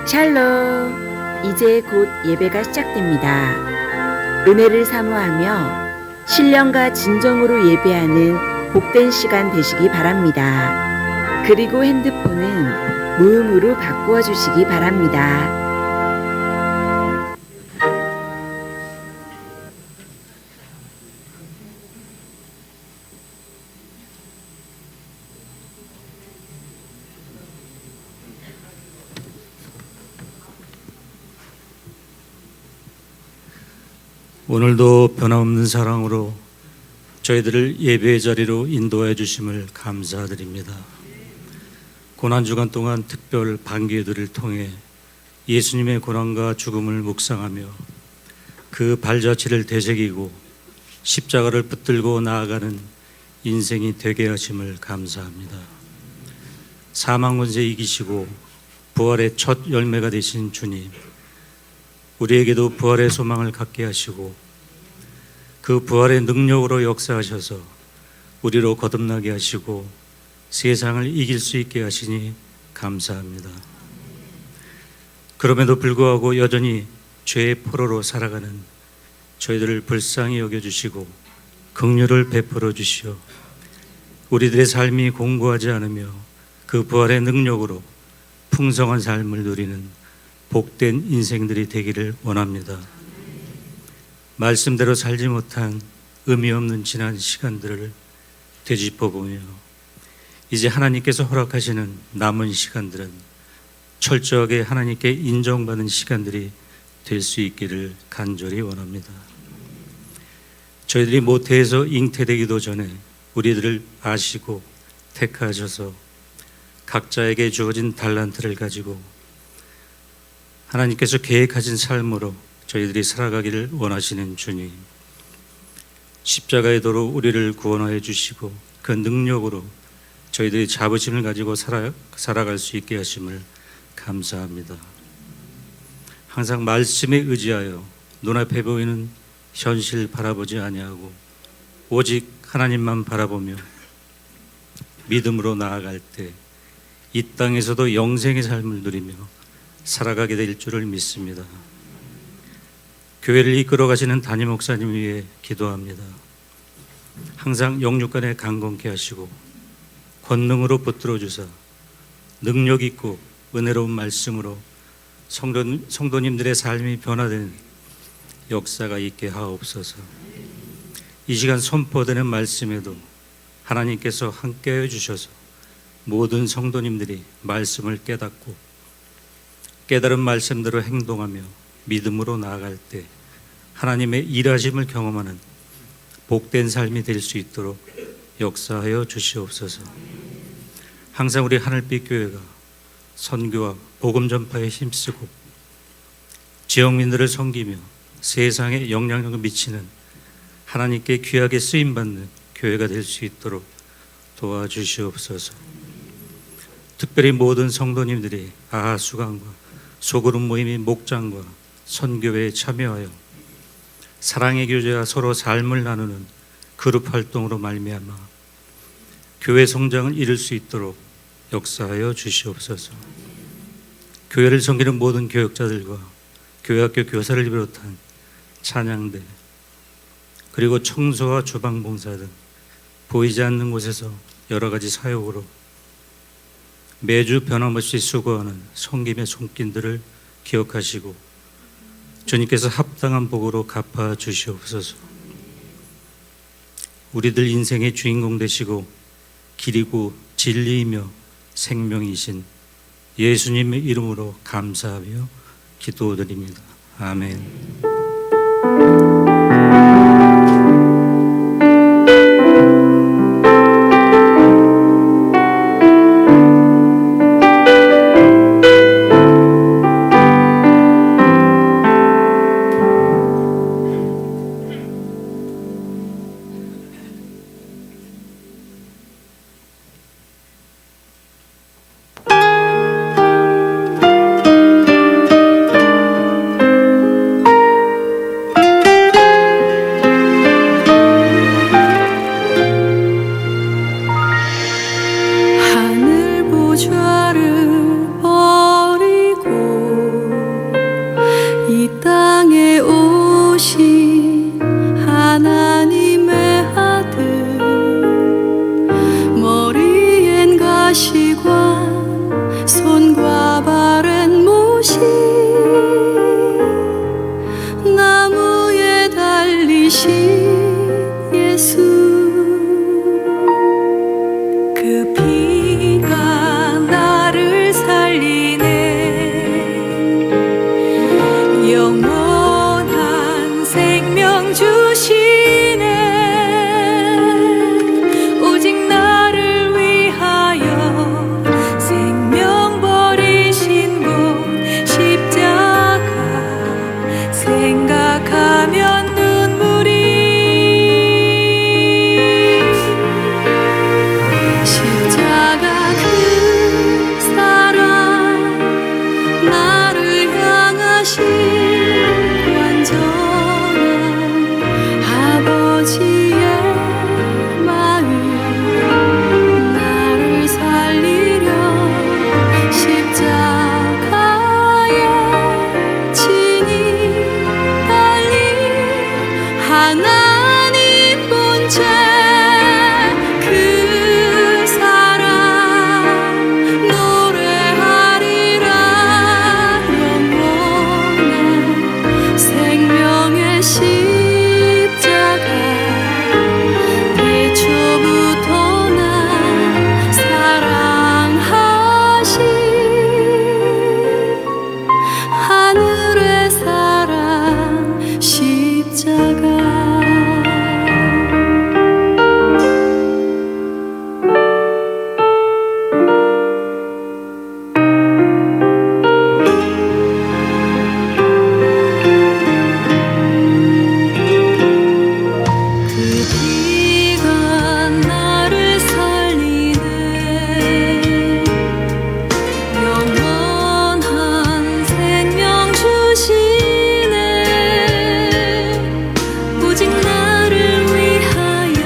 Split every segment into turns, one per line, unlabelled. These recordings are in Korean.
샬롬. 이제 곧 예배가 시작됩니다. 은혜를 사모하며 신령과 진정으로 예배하는 복된 시간 되시기 바랍니다. 그리고 핸드폰은 무음으로 바꾸어 주시기 바랍니다.
오늘도 변함없는 사랑으로 저희들을 예배의 자리로 인도해 주심을 감사드립니다. 고난주간 동안 특별 반기회들을 통해 예수님의 고난과 죽음을 묵상하며 그 발자취를 되새기고 십자가를 붙들고 나아가는 인생이 되게 하심을 감사합니다. 사망 권세 이기시고 부활의 첫 열매가 되신 주님, 우리에게도 부활의 소망을 갖게 하시고 그 부활의 능력으로 역사하셔서 우리로 거듭나게 하시고 세상을 이길 수 있게 하시니 감사합니다. 그럼에도 불구하고 여전히 죄의 포로로 살아가는 저희들을 불쌍히 여겨주시고 긍휼을 베풀어 주시어 우리들의 삶이 공고하지 않으며 그 부활의 능력으로 풍성한 삶을 누리는 복된 인생들이 되기를 원합니다. 말씀대로 살지 못한 의미 없는 지난 시간들을 되짚어보며 이제 하나님께서 허락하시는 남은 시간들은 철저하게 하나님께 인정받는 시간들이 될 수 있기를 간절히 원합니다. 저희들이 모태에서 잉태되기도 전에 우리들을 아시고 택하셔서 각자에게 주어진 달란트를 가지고 하나님께서 계획하신 삶으로 저희들이 살아가기를 원하시는 주님, 십자가의 도로 우리를 구원하여 주시고 그 능력으로 저희들이 자부심을 가지고 살아갈 수 있게 하심을 감사합니다. 항상 말씀에 의지하여 눈앞에 보이는 현실 바라보지 아니하고 오직 하나님만 바라보며 믿음으로 나아갈 때 이 땅에서도 영생의 삶을 누리며 살아가게 될 줄을 믿습니다. 교회를 이끌어 가시는 담임 목사님 위해 기도합니다. 항상 영육간에 강건케 하시고 권능으로 붙들어 주사 능력 있고 은혜로운 말씀으로 성도님들의 삶이 변화되는 역사가 있게 하옵소서. 이 시간 선포되는 말씀에도 하나님께서 함께해 주셔서 모든 성도님들이 말씀을 깨닫고 깨달은 말씀대로 행동하며 믿음으로 나아갈 때 하나님의 일하심을 경험하는 복된 삶이 될 수 있도록 역사하여 주시옵소서. 항상 우리 하늘빛 교회가 선교와 복음 전파에 힘쓰고 지역민들을 섬기며 세상에 영향력을 미치는 하나님께 귀하게 쓰임받는 교회가 될 수 있도록 도와주시옵소서. 특별히 모든 성도님들이 아하수강과 소그룹 모임의 목장과 선교회에 참여하여 사랑의 교제와 서로 삶을 나누는 그룹 활동으로 말미암아 교회 성장을 이룰 수 있도록 역사하여 주시옵소서. 교회를 섬기는 모든 교역자들과 교회학교 교사를 비롯한 찬양대 그리고 청소와 주방봉사 등 보이지 않는 곳에서 여러 가지 사역으로 매주 변함없이 수고하는 섬김의 손길들을 기억하시고 주님께서 합당한 복으로 갚아 주시옵소서. 우리들 인생의 주인공 되시고 길이고 진리이며 생명이신 예수님의 이름으로 감사하며 기도드립니다. 아멘.
나를 향하신 완전한 아버지의 마음, 나를 살리려 십자가에 친히 달린 하나님 본체, 그 사랑 노래하리라. 영원한 생명의 십자가, 태초부터 날 사랑하신 하늘의 사랑 십자가. 그 피가 나를 살리네. 영원한 생명 주시네. 오직 나를 위하여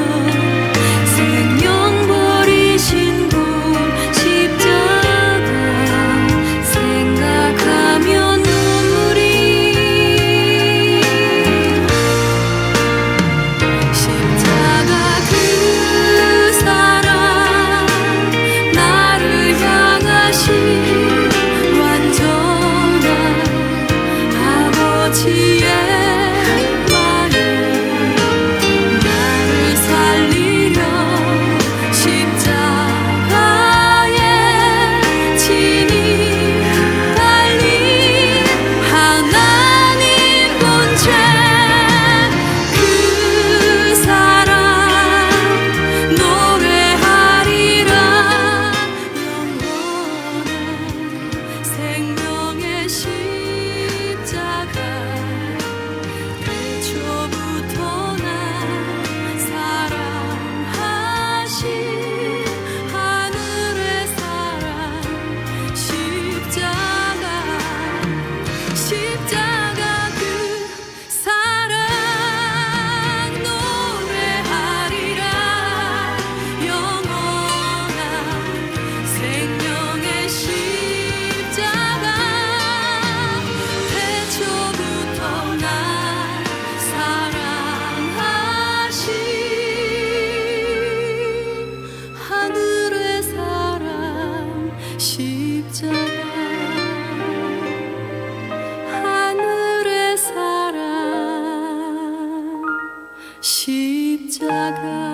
생명 버리신 분 십자가, 생각하면 눈물이 십자가. 그 사랑 나를 향하신 완전한 아버지의 마음, 나를 살리려 십자가에 친히 달린 하나님 본체, 그 사랑 노래하리라. 영원한 생명의 십자가, 태초부터 날 사랑하신 하늘의 사랑 십자가. 십자가 그 사랑 노래하리라. 영원한 생명의 십자가, 태초부터 날 사랑하신 하늘의 사랑 십자가. 하늘의 사랑 십자가.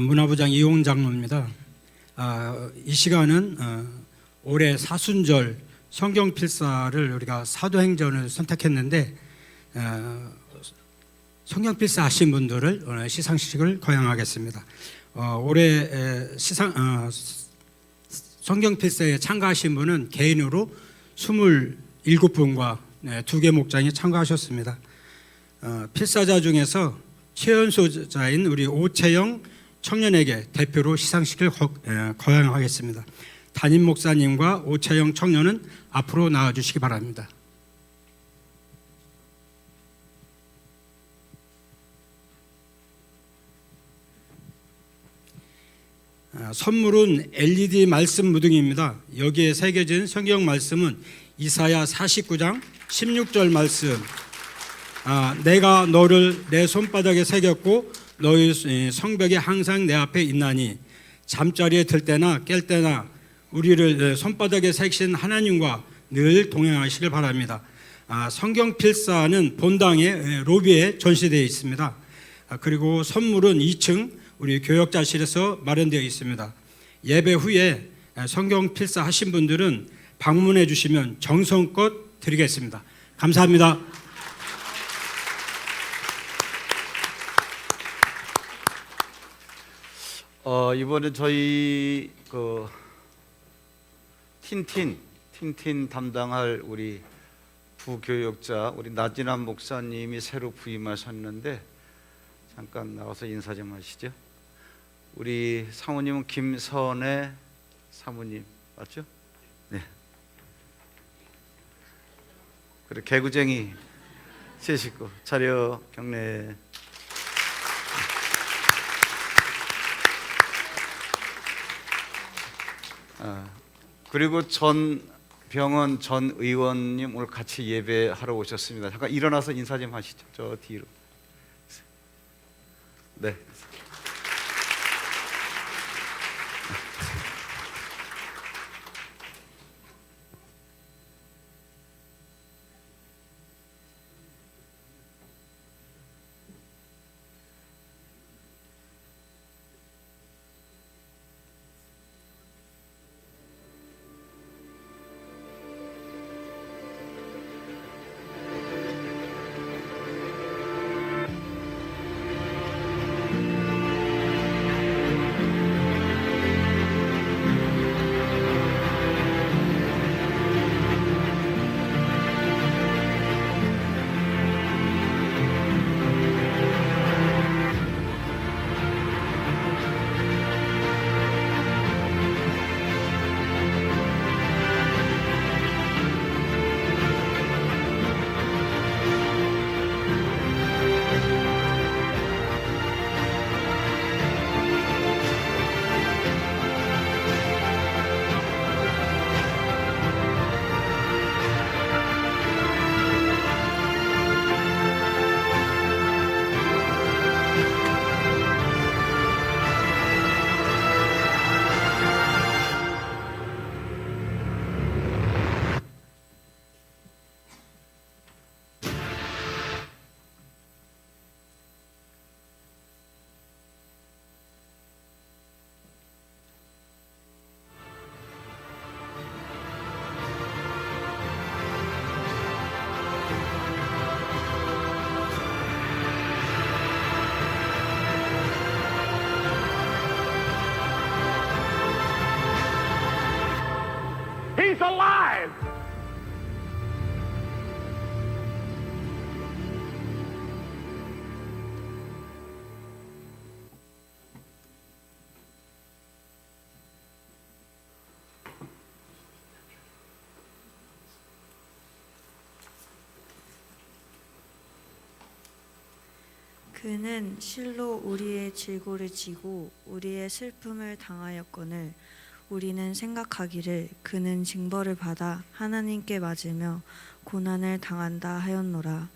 문화부장 이용 장로입니다. 이 시간은 올해 사순절 성경필사를 우리가 사도행전을 선택했는데 성경필사 하신 분들을 오늘 시상식을 거행하겠습니다. 올해 성경필사에 참가하신 분은 개인으로 27분과 2개 목장이 참가하셨습니다. 필사자 중에서 최연소자인 우리 오채영 청년에게 대표로 시상식을 거행하겠습니다. 담임 목사님과 오채영 청년은 앞으로 나와주시기 바랍니다. 선물은 LED 말씀 무등입니다. 여기에 새겨진 성경 말씀은 이사야 49장 16절 말씀. 내가 너를 내 손바닥에 새겼고 너희 성벽에 항상 내 앞에 있나니 잠자리에 들 때나 깰 때나 우리를 손바닥에 새기신 하나님과 늘 동행하시길 바랍니다. 성경 필사는 본당의 로비에 전시되어 있습니다. 그리고 선물은 2층 우리 교역자실에서 마련되어 있습니다. 예배 후에 성경 필사 하신 분들은 방문해 주시면 정성껏 드리겠습니다. 감사합니다.
이번에 저희 틴틴 담당할 우리 부교역자 우리 나진환 목사님이 새로 부임하셨는데 잠깐 나와서 인사 좀 하시죠. 우리 사모님은 김선혜 사모님 맞죠? 네. 그리고 개구쟁이 제 식구 차려 경례. 그리고 전 병원 전 의원님 오늘 같이 예배하러 오셨습니다. 잠깐 일어나서 인사 좀 하시죠. 저 뒤로. 네.
He's alive!
그는 실로 우리의 질고를 지고 우리의 슬픔을 당하였거늘 우리는 생각하기를 그는 징벌을 받아 하나님께 맞으며 고난을 당한다 하였노라.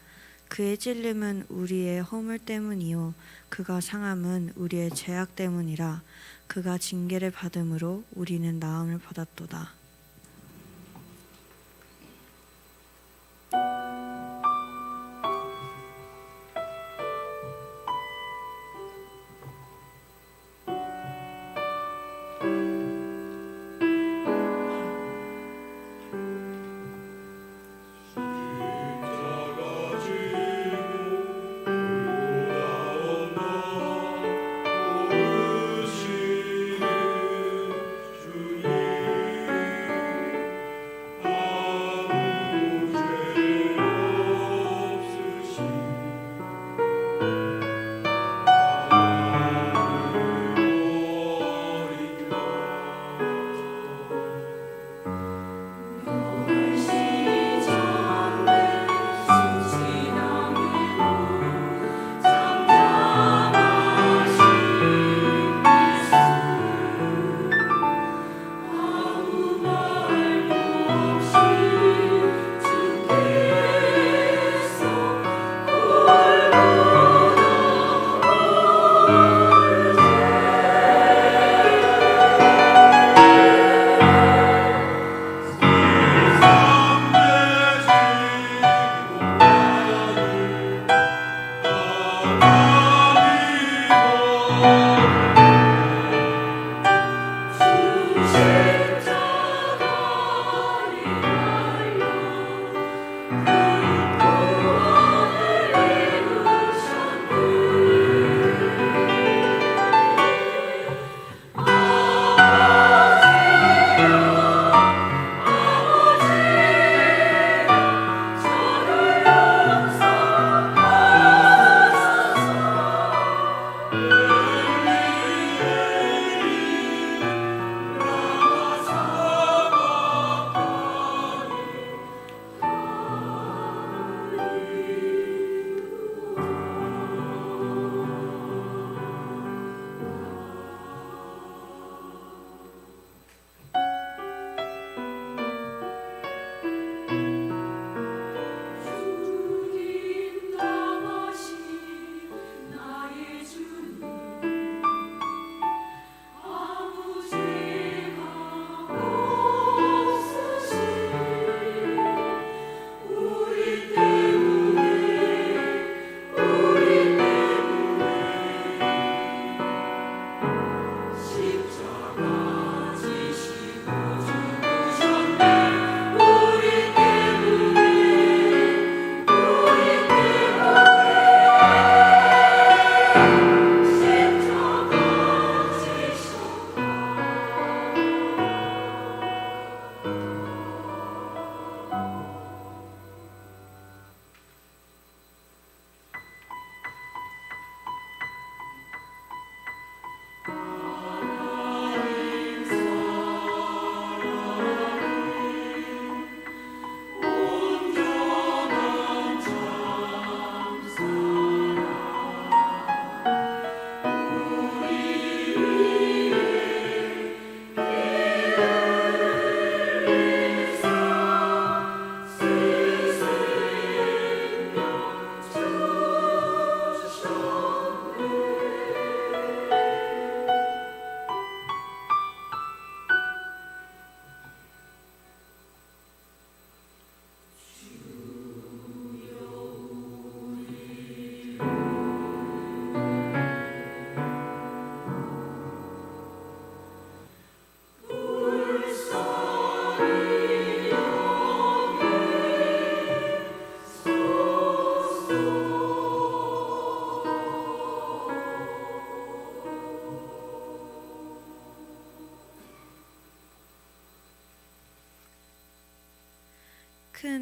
그의 찔림은 우리의 허물 때문이요 그가 상함은 우리의 죄악 때문이라. 그가 징계를 받음으로 우리는 나음을 받았도다.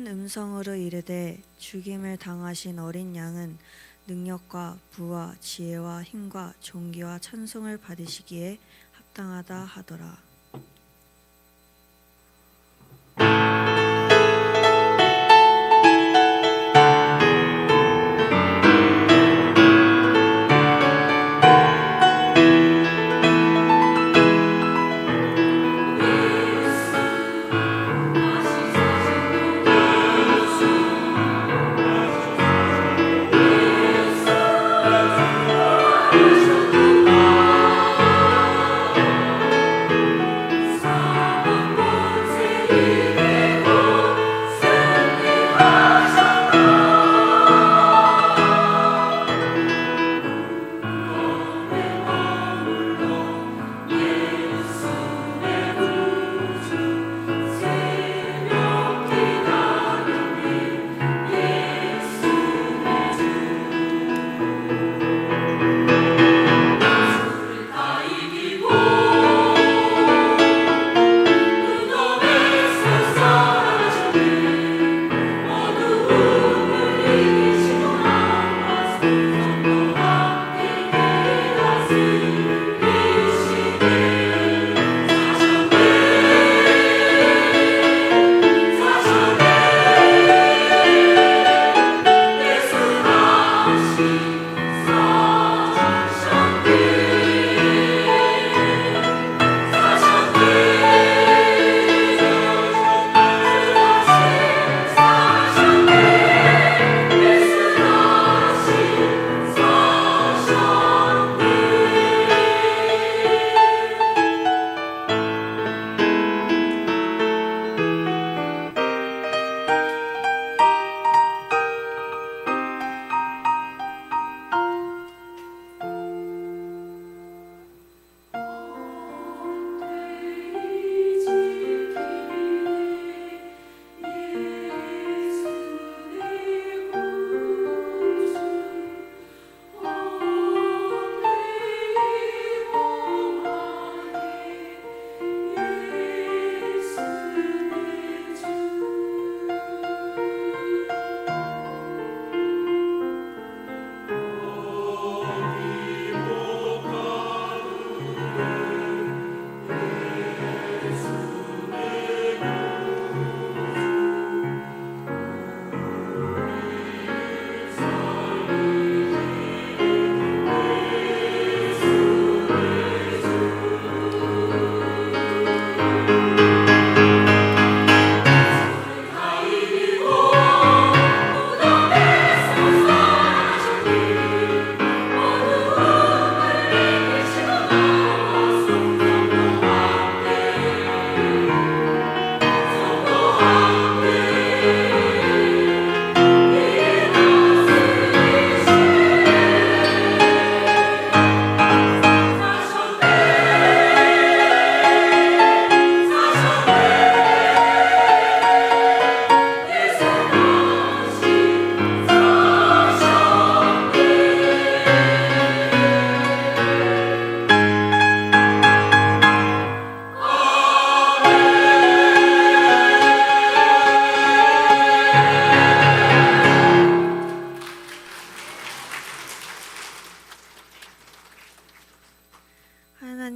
큰 음성으로 이르되 죽임을 당하신 어린 양은 능력과 부와 지혜와 힘과 존귀와 찬송을 받으시기에 합당하다 하더라.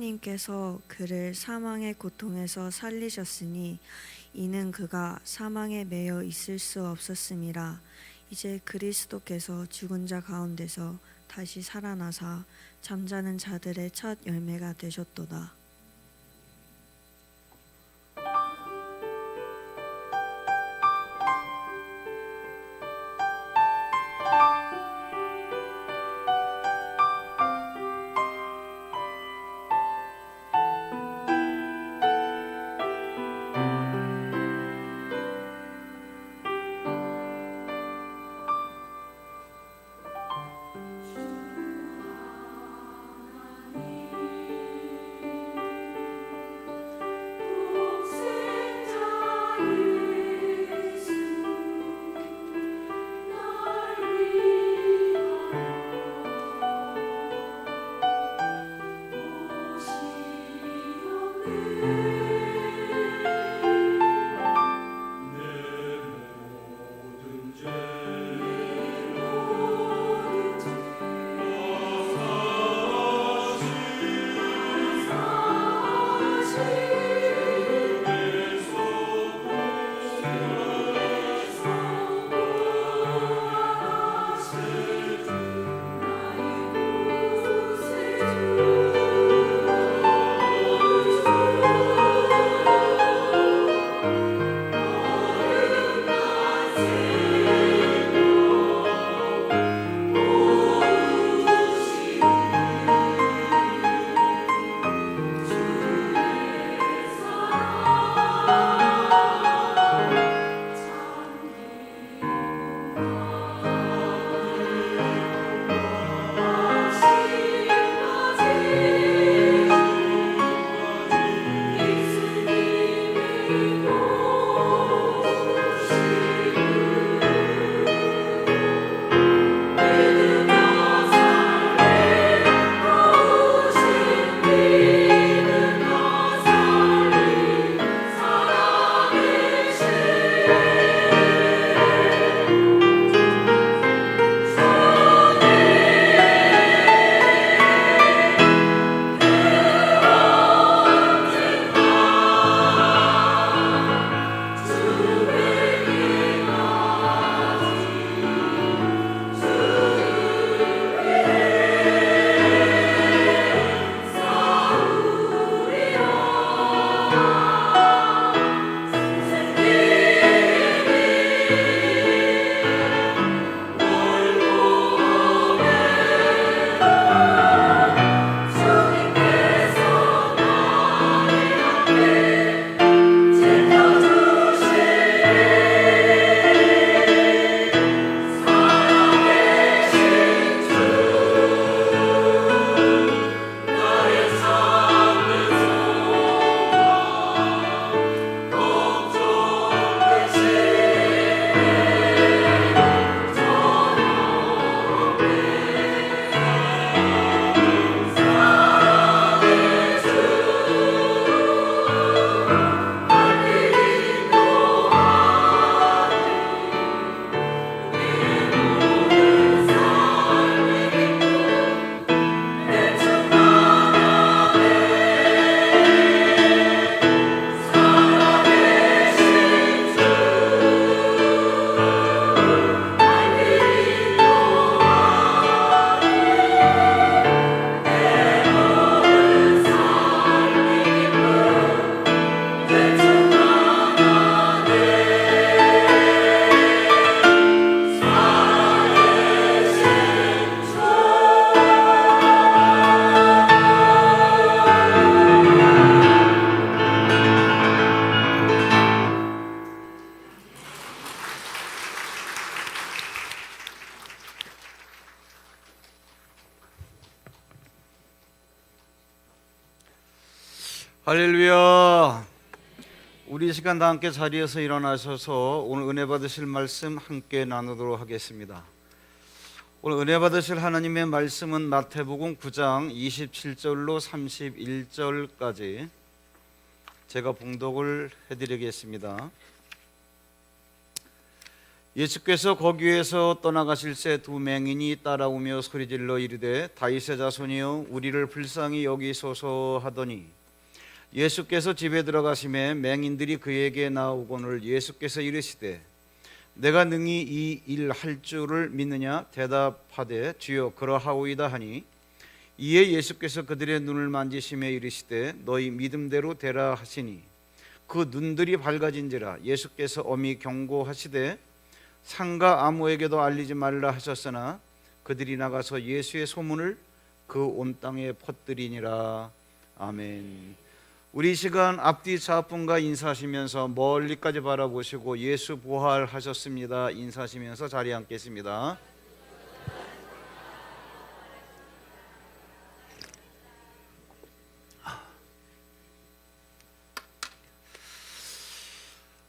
하나님께서 그를 사망의 고통에서 살리셨으니 이는 그가 사망에 매여 있을 수 없었음이라. 이제 그리스도께서 죽은 자 가운데서 다시 살아나사 잠자는 자들의 첫 열매가 되셨도다.
할렐루야. 우리 시간 다 함께 자리에서 일어나셔서 오늘 은혜 받으실 말씀 함께 나누도록 하겠습니다. 오늘 은혜 받으실 하나님의 말씀은 마태복음 9장 27절로 31절까지 제가 봉독을 해드리겠습니다. 예수께서 거기에서 떠나가실새 두 맹인이 따라오며 소리질러 이르되 다윗의 자손이여 우리를 불쌍히 여기소서 하더니 예수께서 집에 들어가심에 맹인들이 그에게 나오거늘 예수께서 이르시되 내가 능히 이 일 할 줄을 믿느냐 대답하되 주여 그러하오이다 하니 이에 예수께서 그들의 눈을 만지시며 이르시되 너희 믿음대로 되라 하시니 그 눈들이 밝아진지라. 예수께서 엄히 경고하시되 상가 아무에게도 알리지 말라 하셨으나 그들이 나가서 예수의 소문을 그 온 땅에 퍼뜨리니라. 아멘. 우리 시간 앞뒤 좌분과 인사하시면서 멀리까지 바라보시고 예수 부활하셨습니다 인사하시면서 자리에 앉겠습니다.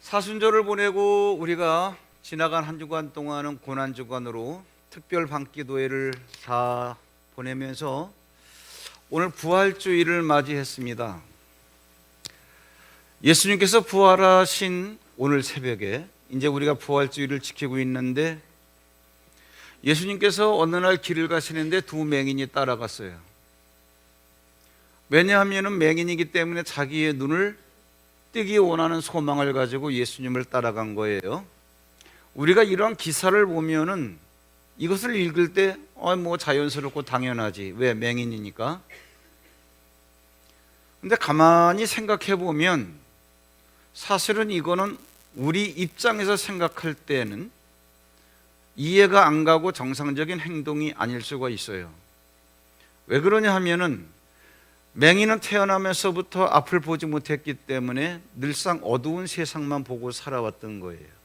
사순절을 보내고 우리가 지나간 한 주간 동안은 고난주간으로 특별 밤기도회를 다 보내면서 오늘 부활주일을 맞이했습니다. 예수님께서 부활하신 오늘 새벽에 이제 우리가 부활주일을 지키고 있는데 예수님께서 어느 날 길을 가시는데 두 맹인이 따라갔어요. 왜냐하면 맹인이기 때문에 자기의 눈을 뜨기 원하는 소망을 가지고 예수님을 따라간 거예요. 우리가 이런 기사를 보면은 이것을 읽을 때 뭐 자연스럽고 당연하지. 왜? 맹인이니까. 근데 가만히 생각해 보면 사실은 이거는 우리 입장에서 생각할 때는 이해가 안 가고 정상적인 행동이 아닐 수가 있어요. 왜 그러냐 하면은 맹인은 태어나면서부터 앞을 보지 못했기 때문에 늘상 어두운 세상만 보고 살아왔던 거예요.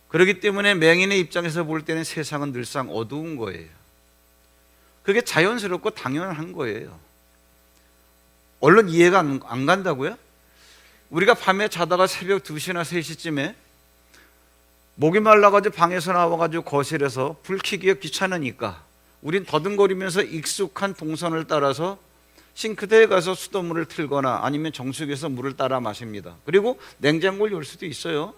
그렇기 때문에 맹인의 입장에서 볼 때는 세상은 늘상 어두운 거예요. 그게 자연스럽고 당연한 거예요. 얼른 이해가 안 간다고요? 우리가 밤에 자다가 새벽 2시나 3시쯤에 목이 말라가지고 방에서 나와가지고 거실에서 불 켜기가 귀찮으니까 우린 더듬거리면서 익숙한 동선을 따라서 싱크대에 가서 수돗물을 틀거나 아니면 정수기에서 물을 따라 마십니다. 그리고 냉장고를 열 수도 있어요.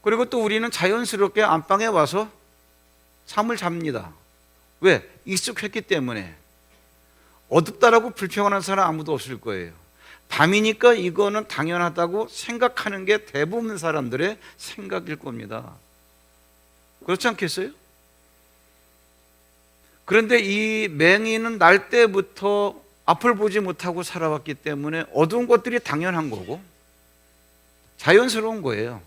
그리고 또 우리는 자연스럽게 안방에 와서 잠을 잡니다. 왜? 익숙했기 때문에. 어둡다라고 불평하는 사람 아무도 없을 거예요. 밤이니까 이거는 당연하다고 생각하는 게 대부분 사람들의 생각일 겁니다. 그렇지 않겠어요? 그런데 이 맹인은 날 때부터 앞을 보지 못하고 살아왔기 때문에 어두운 것들이 당연한 거고 자연스러운 거예요.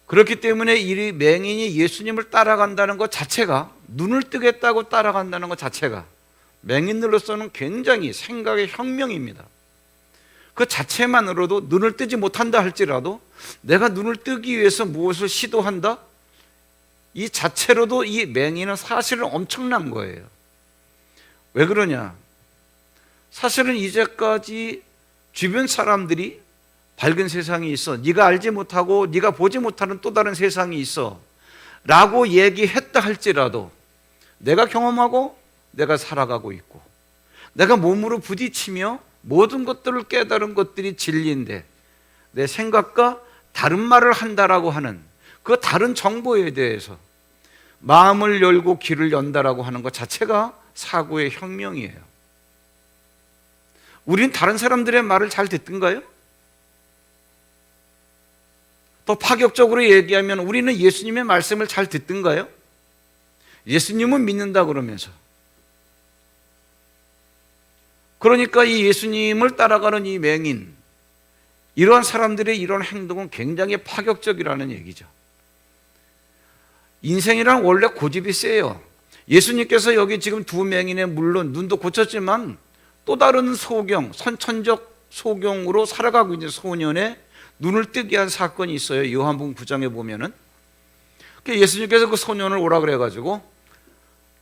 그렇기 때문에 이 맹인이 예수님을 따라간다는 것 자체가, 눈을 뜨겠다고 따라간다는 것 자체가 맹인들로서는 굉장히 생각의 혁명입니다. 그 자체만으로도 눈을 뜨지 못한다 할지라도 내가 눈을 뜨기 위해서 무엇을 시도한다? 이 자체로도 이 맹인은 사실은 엄청난 거예요. 왜 그러냐? 사실은 이제까지 주변 사람들이 밝은 세상이 있어, 네가 알지 못하고 네가 보지 못하는 또 다른 세상이 있어 라고 얘기했다 할지라도 내가 경험하고 내가 살아가고 있고 내가 몸으로 부딪히며 모든 것들을 깨달은 것들이 진리인데 내 생각과 다른 말을 한다라고 하는 그 다른 정보에 대해서 마음을 열고 귀를 연다라고 하는 것 자체가 사고의 혁명이에요. 우린 다른 사람들의 말을 잘 듣던가요? 더 파격적으로 얘기하면 우리는 예수님의 말씀을 잘 듣던가요? 예수님은 믿는다 그러면서. 그러니까 이 예수님을 따라가는 이 맹인, 이러한 사람들의 이런 행동은 굉장히 파격적이라는 얘기죠. 인생이란 원래 고집이 세요. 예수님께서 여기 지금 두 맹인의 물론 눈도 고쳤지만 또 다른 소경, 선천적 소경으로 살아가고 있는 소년의 눈을 뜨게 한 사건이 있어요. 요한복음 9장에 보면은 예수님께서 그 소년을 오라 그래가지고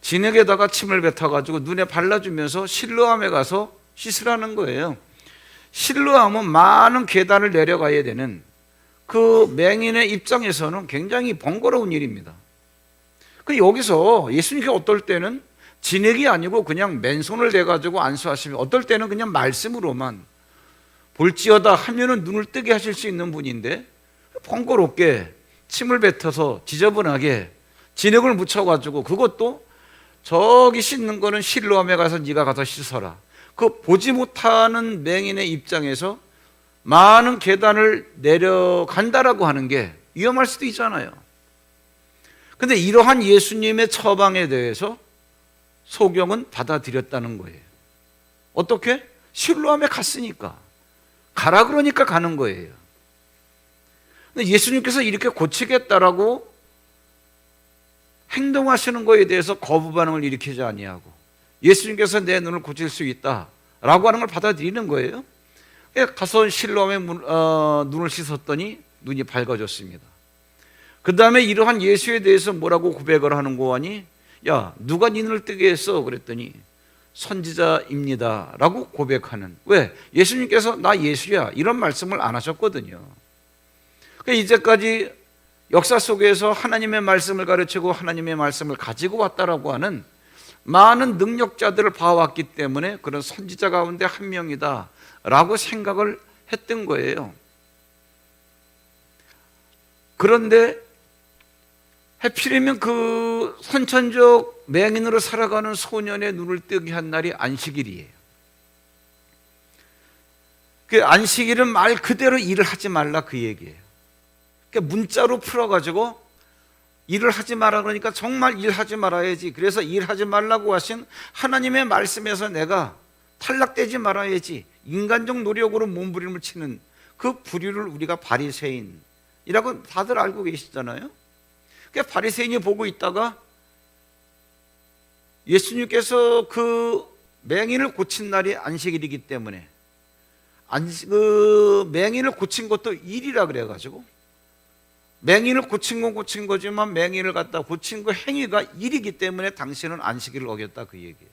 진흙에다가 침을 뱉어가지고 눈에 발라주면서 실로암에 가서 씻으라는 거예요. 실로암은 많은 계단을 내려가야 되는 그 맹인의 입장에서는 굉장히 번거로운 일입니다. 그 여기서 예수님께 어떨 때는 진흙이 아니고 그냥 맨손을 대가지고 안수하시면, 어떨 때는 그냥 말씀으로만 볼지어다 하면은 눈을 뜨게 하실 수 있는 분인데 번거롭게 침을 뱉어서 지저분하게 진흙을 묻혀가지고, 그것도 저기 씻는 거는 실로암에 가서 네가 가서 씻어라. 그 보지 못하는 맹인의 입장에서 많은 계단을 내려간다라고 하는 게 위험할 수도 있잖아요. 근데 이러한 예수님의 처방에 대해서 소경은 받아들였다는 거예요. 어떻게? 실로암에 갔으니까. 가라 그러니까 가는 거예요. 근데 예수님께서 이렇게 고치겠다라고 행동하시는 거에 대해서 거부 반응을 일으키지 아니하고, 예수님께서 내 눈을 고칠 수 있다라고 하는 걸 받아들이는 거예요. 가서 실로암에 눈을 씻었더니 눈이 밝아졌습니다. 그 다음에 이러한 예수에 대해서 뭐라고 고백을 하는 거 하니, 야, 누가 네 눈을 뜨게 했어? 그랬더니 선지자입니다 라고 고백하는. 왜? 예수님께서 나 예수야 이런 말씀을 안 하셨거든요. 이제까지 역사 속에서 하나님의 말씀을 가르치고 하나님의 말씀을 가지고 왔다라고 하는 많은 능력자들을 봐왔기 때문에 그런 선지자 가운데 한 명이다 라고 생각을 했던 거예요. 그런데 하필이면 그 선천적 맹인으로 살아가는 소년의 눈을 뜨게 한 날이 안식일이에요. 그 안식일은 말 그대로 일을 하지 말라 그 얘기예요. 그러니까 문자로 풀어가지고 일을 하지 마라 그러니까 정말 일하지 말아야지. 그래서 일하지 말라고 하신 하나님의 말씀에서 내가 탈락되지 말아야지. 인간적 노력으로 몸부림을 치는 그 부류를 우리가 바리새인이라고 다들 알고 계시잖아요. 그러니까 바리새인이 보고 있다가 예수님께서 그 맹인을 고친 날이 안식일이기 때문에 그 맹인을 고친 것도 일이라 그래가지고, 맹인을 고친 건 고친 거지만 맹인을 갖다 고친 그 행위가 일이기 때문에 당신은 안식일을 어겼다 그 얘기예요.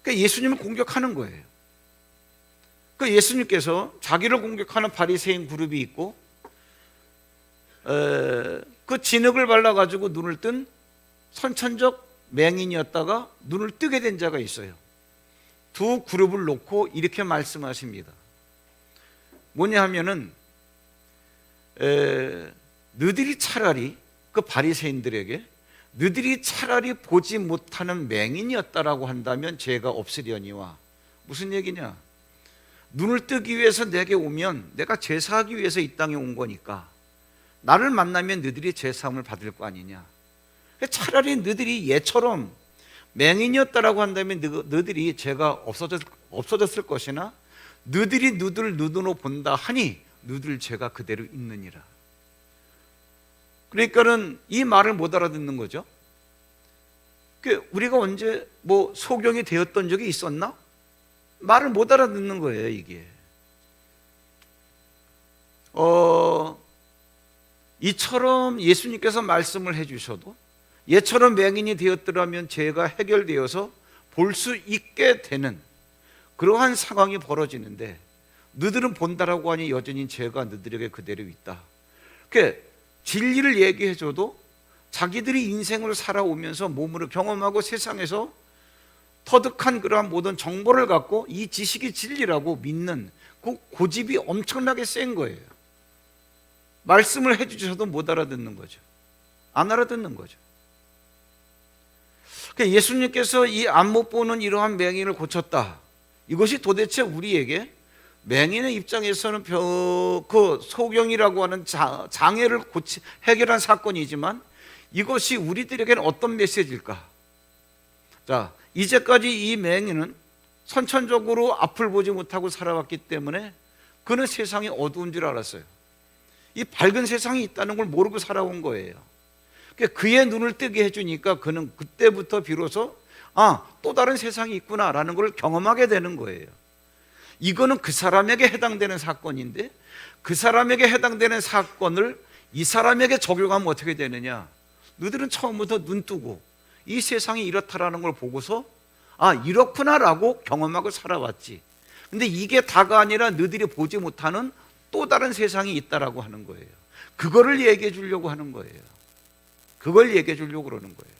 그러니까 예수님을 공격하는 거예요. 그 예수님께서 자기를 공격하는 바리새인 그룹이 있고, 그 진흙을 발라가지고 눈을 뜬 선천적 맹인이었다가 눈을 뜨게 된 자가 있어요. 두 그룹을 놓고 이렇게 말씀하십니다. 뭐냐 하면은 너희들이 차라리 그 바리새인들에게 너희들이 차라리 보지 못하는 맹인이었다라고 한다면 죄가 없으려니와. 무슨 얘기냐? 눈을 뜨기 위해서 내게 오면 내가 제사하기 위해서 이 땅에 온 거니까 나를 만나면 너희들이 제사함을 받을 거 아니냐. 차라리 너희들이 얘처럼 맹인이었다라고 한다면 너희들이 죄가 없어졌을 것이나 너희들이 너희들 눈으로 본다 하니 너희들 죄가 그대로 있느니라. 그러니까는 이 말을 못 알아듣는 거죠. 우리가 언제 뭐 소경이 되었던 적이 있었나? 말을 못 알아듣는 거예요, 이게. 이처럼 예수님께서 말씀을 해주셔도 얘처럼 맹인이 되었더라면 죄가 해결되어서 볼 수 있게 되는 그러한 상황이 벌어지는데, 너희들은 본다라고 하니 여전히 죄가 너희들에게 그대로 있다. 그러니까 진리를 얘기해줘도 자기들이 인생을 살아오면서 몸으로 경험하고 세상에서 터득한 그러한 모든 정보를 갖고 이 지식이 진리라고 믿는 그 고집이 엄청나게 센 거예요. 말씀을 해주셔도 못 알아듣는 거죠. 안 알아듣는 거죠. 예수님께서 이 안 못 보는 이러한 맹인을 고쳤다. 이것이 도대체 우리에게 맹인의 입장에서는 그 소경이라고 하는 장애를 해결한 사건이지만 이것이 우리들에게는 어떤 메시지일까? 자, 이제까지 이 맹인은 선천적으로 앞을 보지 못하고 살아왔기 때문에 그는 세상이 어두운 줄 알았어요. 이 밝은 세상이 있다는 걸 모르고 살아온 거예요. 그의 눈을 뜨게 해주니까 그는 그때부터 비로소 또 다른 세상이 있구나라는 걸 경험하게 되는 거예요. 이거는 그 사람에게 해당되는 사건인데 그 사람에게 해당되는 사건을 이 사람에게 적용하면 어떻게 되느냐? 너희들은 처음부터 눈 뜨고 이 세상이 이렇다라는 걸 보고서 아, 이렇구나라고 경험하고 살아왔지. 근데 이게 다가 아니라 너희들이 보지 못하는 또 다른 세상이 있다라고 하는 거예요. 그거를 얘기해 주려고 하는 거예요. 그걸 얘기해 주려고 그러는 거예요.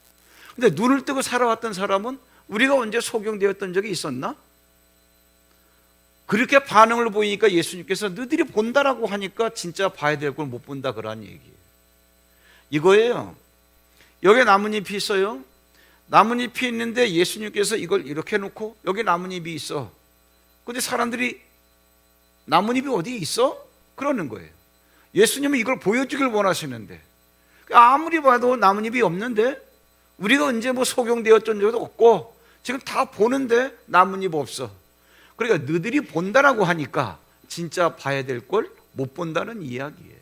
근데 눈을 뜨고 살아왔던 사람은 우리가 언제 소경되었던 적이 있었나? 그렇게 반응을 보이니까 예수님께서 너희들이 본다라고 하니까 진짜 봐야 될 걸 못 본다 그런 얘기예요. 이거예요. 여기 나뭇잎이 있어요. 나뭇잎이 있는데 예수님께서 이걸 이렇게 놓고 여기 나뭇잎이 있어. 근데 사람들이 나뭇잎이 어디 있어? 그러는 거예요. 예수님은 이걸 보여주길 원하시는데 아무리 봐도 나뭇잎이 없는데 우리가 언제 뭐 소경되었던 적도 없고 지금 다 보는데 나뭇잎 없어. 그러니까 너희들이 본다라고 하니까 진짜 봐야 될 걸 못 본다는 이야기예요.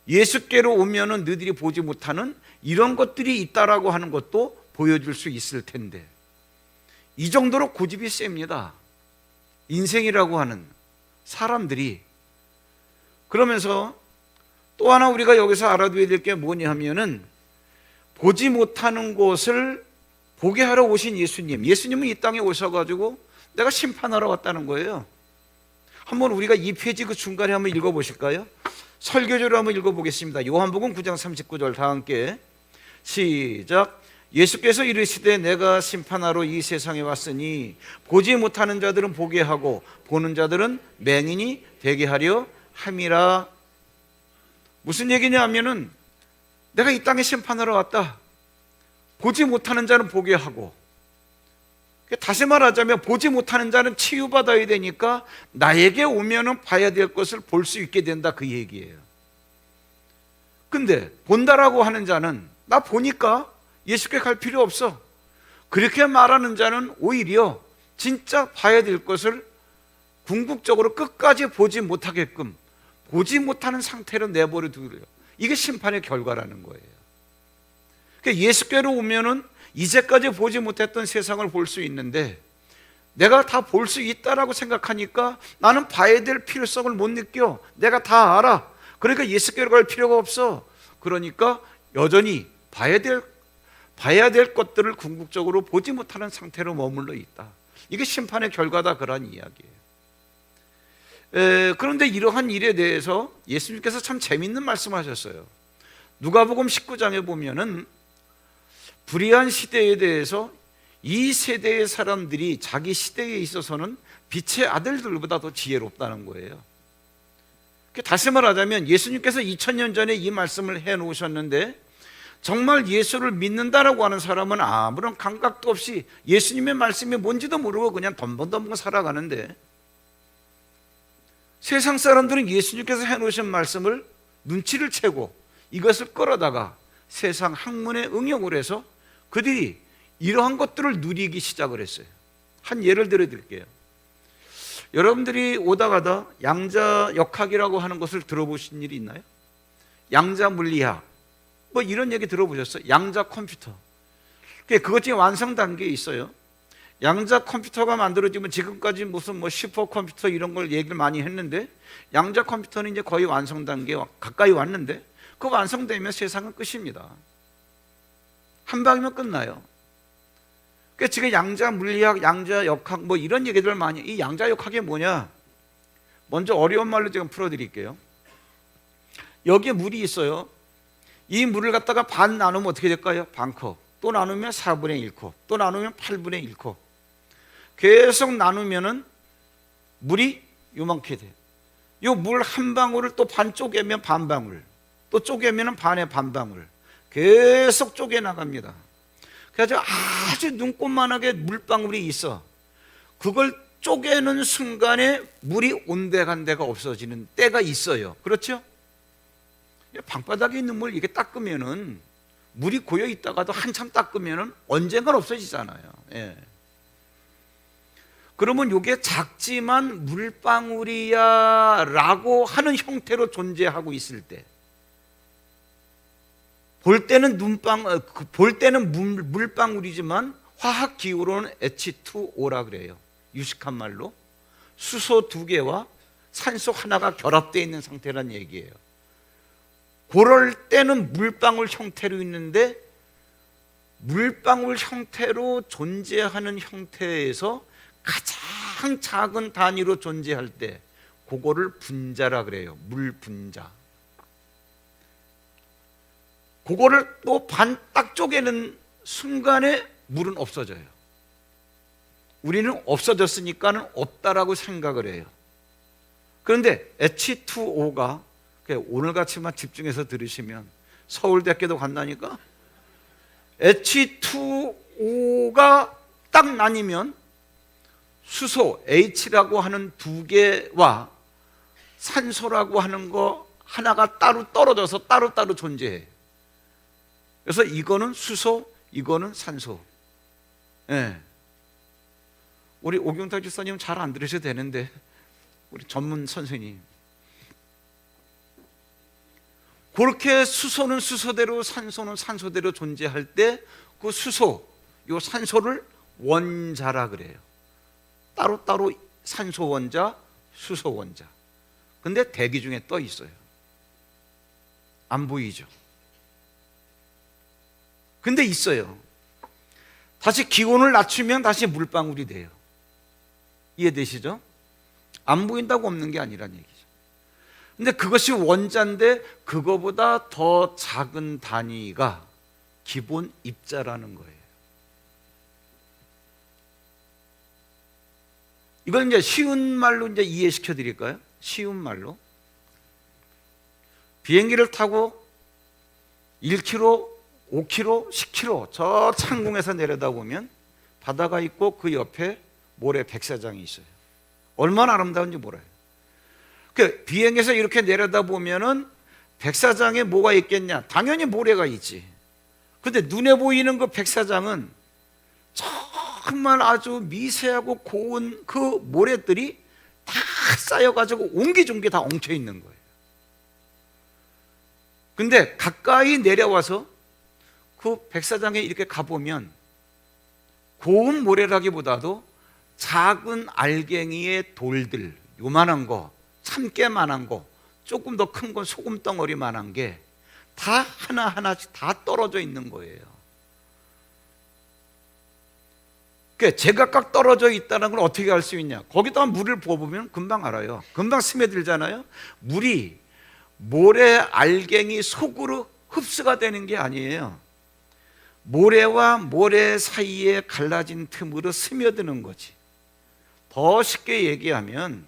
예수께로 오면은 너희들이 보지 못하는 이런 것들이 있다라고 하는 것도 보여줄 수 있을 텐데 이 정도로 고집이 셉니다. 인생이라고 하는 사람들이. 그러면서 또 하나 우리가 여기서 알아둬야 될 게 뭐냐 하면은 보지 못하는 것을 보게 하러 오신 예수님. 예수님은 이 땅에 오셔가지고 내가 심판하러 왔다는 거예요. 한번 우리가 이 페이지 그 중간에 한번 읽어보실까요? 설교조로 한번 읽어보겠습니다. 요한복음 9장 39절 다 함께 시작. 예수께서 이르시되 내가 심판하러 이 세상에 왔으니 보지 못하는 자들은 보게 하고 보는 자들은 맹인이 되게 하려 함이라. 무슨 얘기냐 하면은 내가 이 땅에 심판하러 왔다. 보지 못하는 자는 보게 하고, 다시 말하자면 보지 못하는 자는 치유받아야 되니까 나에게 오면은 봐야 될 것을 볼 수 있게 된다 그 얘기예요. 근데 본다라고 하는 자는 나 보니까 예수께 갈 필요 없어. 그렇게 말하는 자는 오히려 진짜 봐야 될 것을 궁극적으로 끝까지 보지 못하게끔 보지 못하는 상태로 내버려 두려요. 이게 심판의 결과라는 거예요. 그러니까 예수께로 오면은 이제까지 보지 못했던 세상을 볼 수 있는데 내가 다 볼 수 있다라고 생각하니까 나는 봐야 될 필요성을 못 느껴. 내가 다 알아. 그러니까 예수께로 갈 필요가 없어. 그러니까 여전히 봐야 될 것들을 궁극적으로 보지 못하는 상태로 머물러 있다. 이게 심판의 결과다 그런 이야기예요. 그런데 이러한 일에 대해서 예수님께서 참 재밌는 말씀하셨어요. 누가복음 19장에 보면은 불의한 시대에 대해서 이 세대의 사람들이 자기 시대에 있어서는 빛의 아들들보다 더 지혜롭다는 거예요. 다시 말하자면 예수님께서 2000년 전에 이 말씀을 해놓으셨는데 정말 예수를 믿는다라고 하는 사람은 아무런 감각도 없이 예수님의 말씀이 뭔지도 모르고 그냥 덤벙덤벙 살아가는데 세상 사람들은 예수님께서 해놓으신 말씀을 눈치를 채고 이것을 끌어다가 세상 학문에 응용을 해서 그들이 이러한 것들을 누리기 시작을 했어요. 한 예를 들어 드릴게요. 여러분들이 오다 가다 양자역학이라고 하는 것을 들어보신 일이 있나요? 양자물리학 뭐 이런 얘기 들어보셨어요? 양자 컴퓨터. 그것 중에 완성 단계에 있어요. 양자 컴퓨터가 만들어지면 지금까지 무슨 뭐 슈퍼컴퓨터 이런 걸 얘기를 많이 했는데 양자 컴퓨터는 이제 거의 완성 단계에 가까이 왔는데 그 완성되면 세상은 끝입니다. 한 방이면 끝나요. 그러니까 지금 양자 물리학, 양자 역학 뭐 이런 얘기들 많이. 이 양자 역학이 뭐냐? 먼저 어려운 말로 제가 풀어드릴게요. 여기에 물이 있어요. 이 물을 갖다가 반 나누면 어떻게 될까요? 반컵. 또 나누면 4분의 1컵. 또 나누면 8분의 1컵. 계속 나누면은 물이 요만큼 돼요. 이 물 한 방울을 또 반 쪼개면 반 방울, 또 쪼개면 반의 반 방울. 계속 쪼개 나갑니다. 그래서 아주 눈꽃만하게 물방울이 있어. 그걸 쪼개는 순간에 물이 온데간데가 없어지는 때가 있어요. 그렇죠? 방바닥에 있는 물 이게 닦으면은 물이 고여 있다가도 한참 닦으면은 언젠간 없어지잖아요. 예. 그러면 이게 작지만 물방울이야라고 하는 형태로 존재하고 있을 때, 볼 때는 물방울이지만 화학 기호로는 H2O라 그래요. 유식한 말로 수소 2개와 산소 하나가 결합되어 있는 상태란 얘기예요. 그럴 때는 물방울 형태로 있는데 물방울 형태로 존재하는 형태에서 가장 작은 단위로 존재할 때 그거를 분자라 그래요. 물 분자. 그거를 또 반 딱 쪼개는 순간에 물은 없어져요. 우리는 없어졌으니까는 없다라고 생각을 해요. 그런데 H2O가 오늘같이만 집중해서 들으시면 서울대학교도 간다니까. H2O가 딱 나뉘면 수소 H라고 하는 두 개와 산소라고 하는 거 하나가 따로 떨어져서 따로따로 존재해. 그래서 이거는 수소, 이거는 산소. 예. 우리 오경탁 집사님 잘 안 들으셔도 되는데 우리 전문 선생님, 그렇게 수소는 수소대로 산소는 산소대로 존재할 때 그 수소, 요 산소를 원자라 그래요. 따로따로 산소 원자, 수소 원자. 근데 대기 중에 떠 있어요. 안 보이죠? 근데 있어요. 다시 기온을 낮추면 다시 물방울이 돼요. 이해되시죠? 안 보인다고 없는 게 아니란 얘기죠. 근데 그것이 원자인데 그거보다 더 작은 단위가 기본 입자라는 거예요. 이걸 이제 쉬운 말로 이제 이해시켜 드릴까요? 쉬운 말로. 비행기를 타고 1km, 5km, 10km 저 창공에서 내려다보면 바다가 있고 그 옆에 모래 백사장이 있어요. 얼마나 아름다운지 몰라요. 그 비행기에서 이렇게 내려다보면은 백사장에 뭐가 있겠냐? 당연히 모래가 있지. 근데 눈에 보이는 그 백사장은 정말 아주 미세하고 고운 그 모래들이 다 쌓여가지고 옹기종기 다 엉켜 있는 거예요. 근데 가까이 내려와서 그 백사장에 이렇게 가보면 고운 모래라기보다도 작은 알갱이의 돌들, 요만한 거, 참깨만한 거, 조금 더 큰 건 소금덩어리만한 게 다 하나하나씩 다 떨어져 있는 거예요. 그러니까 제각각 떨어져 있다는 걸 어떻게 알 수 있냐? 거기다가 물을 부어보면 금방 알아요. 금방 스며들잖아요. 물이 모래 알갱이 속으로 흡수가 되는 게 아니에요. 모래와 모래 사이에 갈라진 틈으로 스며드는 거지. 더 쉽게 얘기하면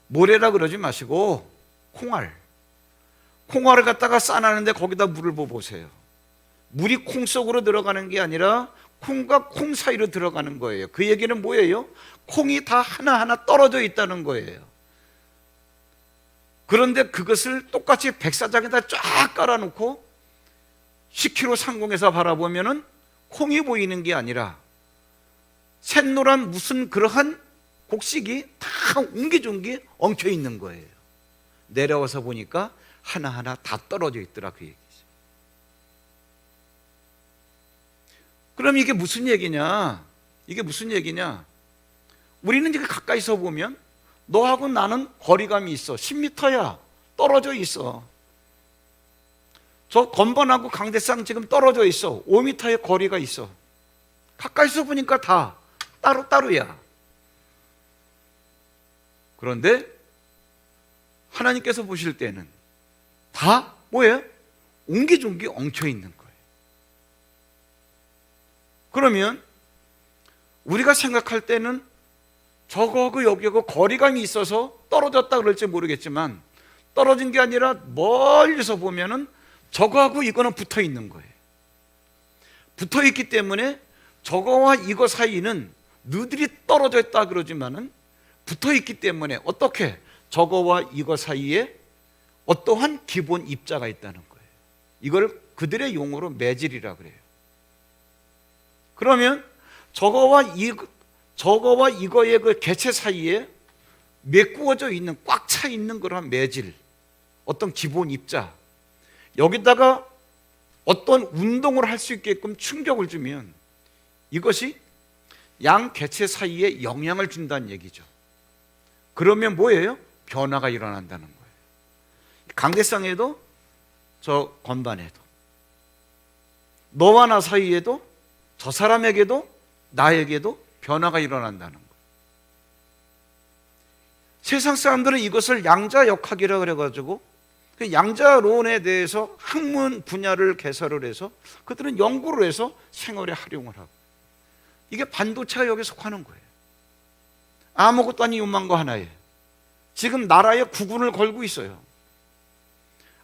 모래라 그러지 마시고 콩알을 갖다가 싸놨는데 거기다 물을 부어보세요. 물이 콩 속으로 들어가는 게 아니라 콩과 콩 사이로 들어가는 거예요. 그 얘기는 뭐예요? 콩이 다 하나하나 떨어져 있다는 거예요. 그런데 그것을 똑같이 백사장에다 쫙 깔아놓고 10km 상공에서 바라보면은 콩이 보이는 게 아니라 샛노란 무슨 그러한 곡식이 다 옹기종기 엉켜 있는 거예요. 내려와서 보니까 하나하나 다 떨어져 있더라, 그 얘기죠. 그럼 이게 무슨 얘기냐? 이게 무슨 얘기냐? 우리는 이렇게 가까이서 보면 너하고 나는 거리감이 있어. 10m야. 떨어져 있어. 저 건번하고 강대상 지금 떨어져 있어. 5m의 거리가 있어. 가까이서 보니까 다 따로따로야. 그런데 하나님께서 보실 때는 다 뭐예요? 옹기종기 엉켜 있는 거예요. 그러면 우리가 생각할 때는 저거하고 여기하고 거리감이 있어서 떨어졌다 그럴지 모르겠지만 떨어진 게 아니라 멀리서 보면은 저거하고 이거는 붙어 있는 거예요. 붙어 있기 때문에 저거와 이거 사이는 너들이 떨어져 있다 그러지만은 붙어 있기 때문에 어떻게 저거와 이거 사이에 어떠한 기본 입자가 있다는 거예요. 이걸 그들의 용어로 매질이라 그래요. 그러면 저거와 이거의 그 개체 사이에 메꾸어져 있는 꽉 차 있는 그런 매질, 어떤 기본 입자, 여기다가 어떤 운동을 할 수 있게끔 충격을 주면 이것이 양 개체 사이에 영향을 준다는 얘기죠. 그러면 뭐예요? 변화가 일어난다는 거예요. 강대상에도 저 건반에도 너와 나 사이에도 저 사람에게도 나에게도 변화가 일어난다는 거. 세상 사람들은 이것을 양자역학이라고 그래가지고 그 양자론에 대해서 학문 분야를 개설을 해서 그들은 연구를 해서 생활에 활용을 하고, 이게 반도체가 여기에 속하는 거예요. 아무것도 아닌 요만거 하나에 지금 나라에 국군을 걸고 있어요.